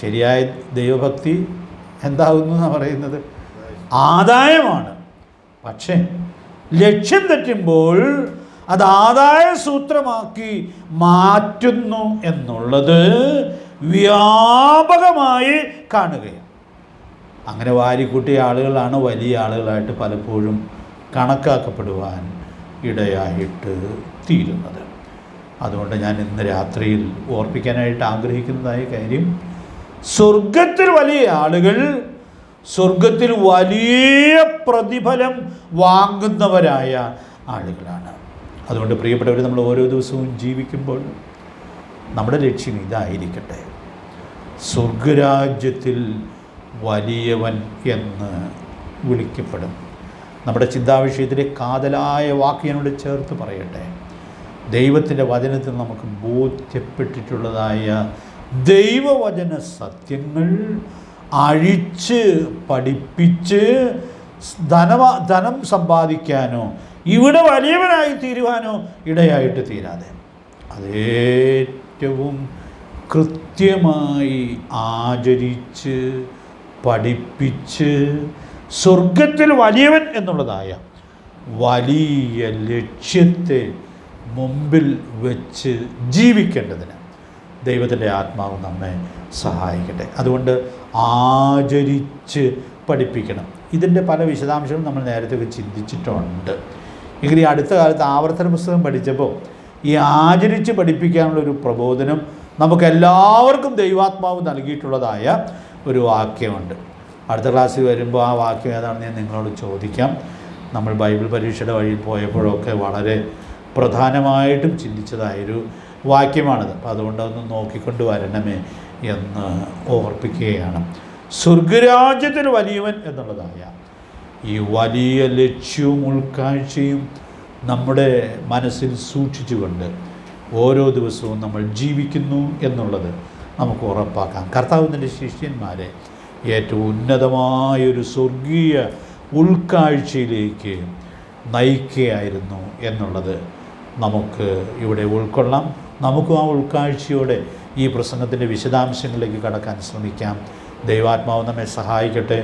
ശരിയായ ദൈവഭക്തി എന്താകുന്നു എന്നാണ് പറയുന്നത്? ആദായമാണ്. പക്ഷേ ലക്ഷ്യം തെറ്റുമ്പോൾ അത് ആദായ സൂത്രമാക്കി മാറ്റുന്നു എന്നുള്ളത് വ്യാപകമായി കാണുകയാണ്. അങ്ങനെ വാരിക്കൂട്ടിയ ആളുകളാണ് വലിയ ആളുകളായിട്ട് പലപ്പോഴും കണക്കാക്കപ്പെടുവാൻ ഇടയായിട്ട് തീരുന്നത്. അതുകൊണ്ട് ഞാൻ ഇന്ന് രാത്രിയിൽ ഓർപ്പിക്കാനായിട്ട് ആഗ്രഹിക്കുന്നതായ കാര്യം, സ്വർഗത്തിൽ വലിയ ആളുകൾ സ്വർഗത്തിൽ വലിയ പ്രതിഫലം വാങ്ങുന്നവരായ ആളുകളാണ്. അതുകൊണ്ട് പ്രിയപ്പെട്ടവർ, നമ്മൾ ഓരോ ദിവസവും ജീവിക്കുമ്പോൾ നമ്മുടെ ലക്ഷ്യം ഇതായിരിക്കട്ടെ: സ്വർഗരാജ്യത്തിൽ വലിയവൻ എന്ന് വിളിക്കപ്പെടും. നമ്മുടെ ചിന്താവിഷയത്തിലെ കാതലായ വാക്ക് ഞാനിവിടെ ചേർത്ത് പറയട്ടെ. ദൈവത്തിൻ്റെ വചനത്തിൽ നമുക്ക് ബോധ്യപ്പെട്ടിട്ടുള്ളതായ ദൈവവചന സത്യങ്ങൾ അഴിച്ച് പഠിപ്പിച്ച് ധനം സമ്പാദിക്കാനോ ഇവിടെ വലിയവനായി തീരുവാനോ ഇടയായിട്ട് തീരാതെ, അതേറ്റവും കൃത്യമായി ആചരിച്ച് പഠിപ്പിച്ച് സ്വർഗത്തിൽ വലിയവൻ എന്നുള്ളതായ വലിയ ലക്ഷ്യത്തെ മുമ്പിൽ വെച്ച് ജീവിക്കേണ്ടതിന് ദൈവത്തിൻ്റെ ആത്മാവ് നമ്മെ സഹായിക്കട്ടെ. അതുകൊണ്ട് ആചരിച്ച് പഠിപ്പിക്കണം. ഇതിൻ്റെ പല വിശദാംശങ്ങളും നമ്മൾ നേരത്തെ ചിന്തിച്ചിട്ടുണ്ട്. എങ്കിൽ ഈ അടുത്ത കാലത്ത് ആവർത്തന പുസ്തകം പഠിച്ചപ്പോൾ ഈ ആചരിച്ച് പഠിപ്പിക്കാനുള്ളൊരു പ്രബോധനം നമുക്കെല്ലാവർക്കും ദൈവാത്മാവ് നൽകിയിട്ടുള്ളതായ ഒരു വാക്യമുണ്ട്. അടുത്ത ക്ലാസ്സിൽ വരുമ്പോൾ ആ വാക്യം ഏതാണെന്ന് ഞാൻ നിങ്ങളോട് ചോദിക്കാം. നമ്മൾ ബൈബിൾ പരീക്ഷയുടെ വഴിയിൽ പോയപ്പോഴൊക്കെ വളരെ പ്രധാനമായിട്ടും ചിന്തിച്ചതായൊരു വാക്യമാണിത്. അപ്പോൾ അതുകൊണ്ട് അതൊന്ന് നോക്കിക്കൊണ്ട് വരണമേ എന്ന് ഓർപ്പിക്കുകയാണ്. സ്വർഗരാജ്യത്തിൽ വലിയവൻ എന്നുള്ളതായ ഈ വലിയ ലക്ഷ്യവും ഉൾക്കാഴ്ചയും നമ്മുടെ മനസ്സിൽ സൂക്ഷിച്ചുകൊണ്ട് ഓരോ ദിവസവും നമ്മൾ ജീവിക്കുന്നു എന്നുള്ളത് നമുക്ക് ഉറപ്പാക്കാം. കർത്താവിൻ്റെ ശിഷ്യന്മാരെ ഏറ്റവും ഉന്നതമായൊരു സ്വർഗീയ ഉൾക്കാഴ്ചയിലേക്ക് നയിക്കുകയായിരുന്നു എന്നുള്ളത് നമുക്ക് ഇവിടെ ഉൾക്കൊള്ളാം. നമുക്കും ആ ഉൾക്കാഴ്ചയോടെ ഈ പ്രസംഗത്തിൻ്റെ വിശദാംശങ്ങളിലേക്ക് കടക്കാൻ ശ്രമിക്കാം. ദൈവാത്മാവ് നമ്മെ സഹായിക്കട്ടെ.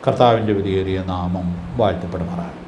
കർത്താവിൻ്റെ വിലയേറിയ നാമം വാഴ്ത്തപ്പെടുമാറാകട്ടെ.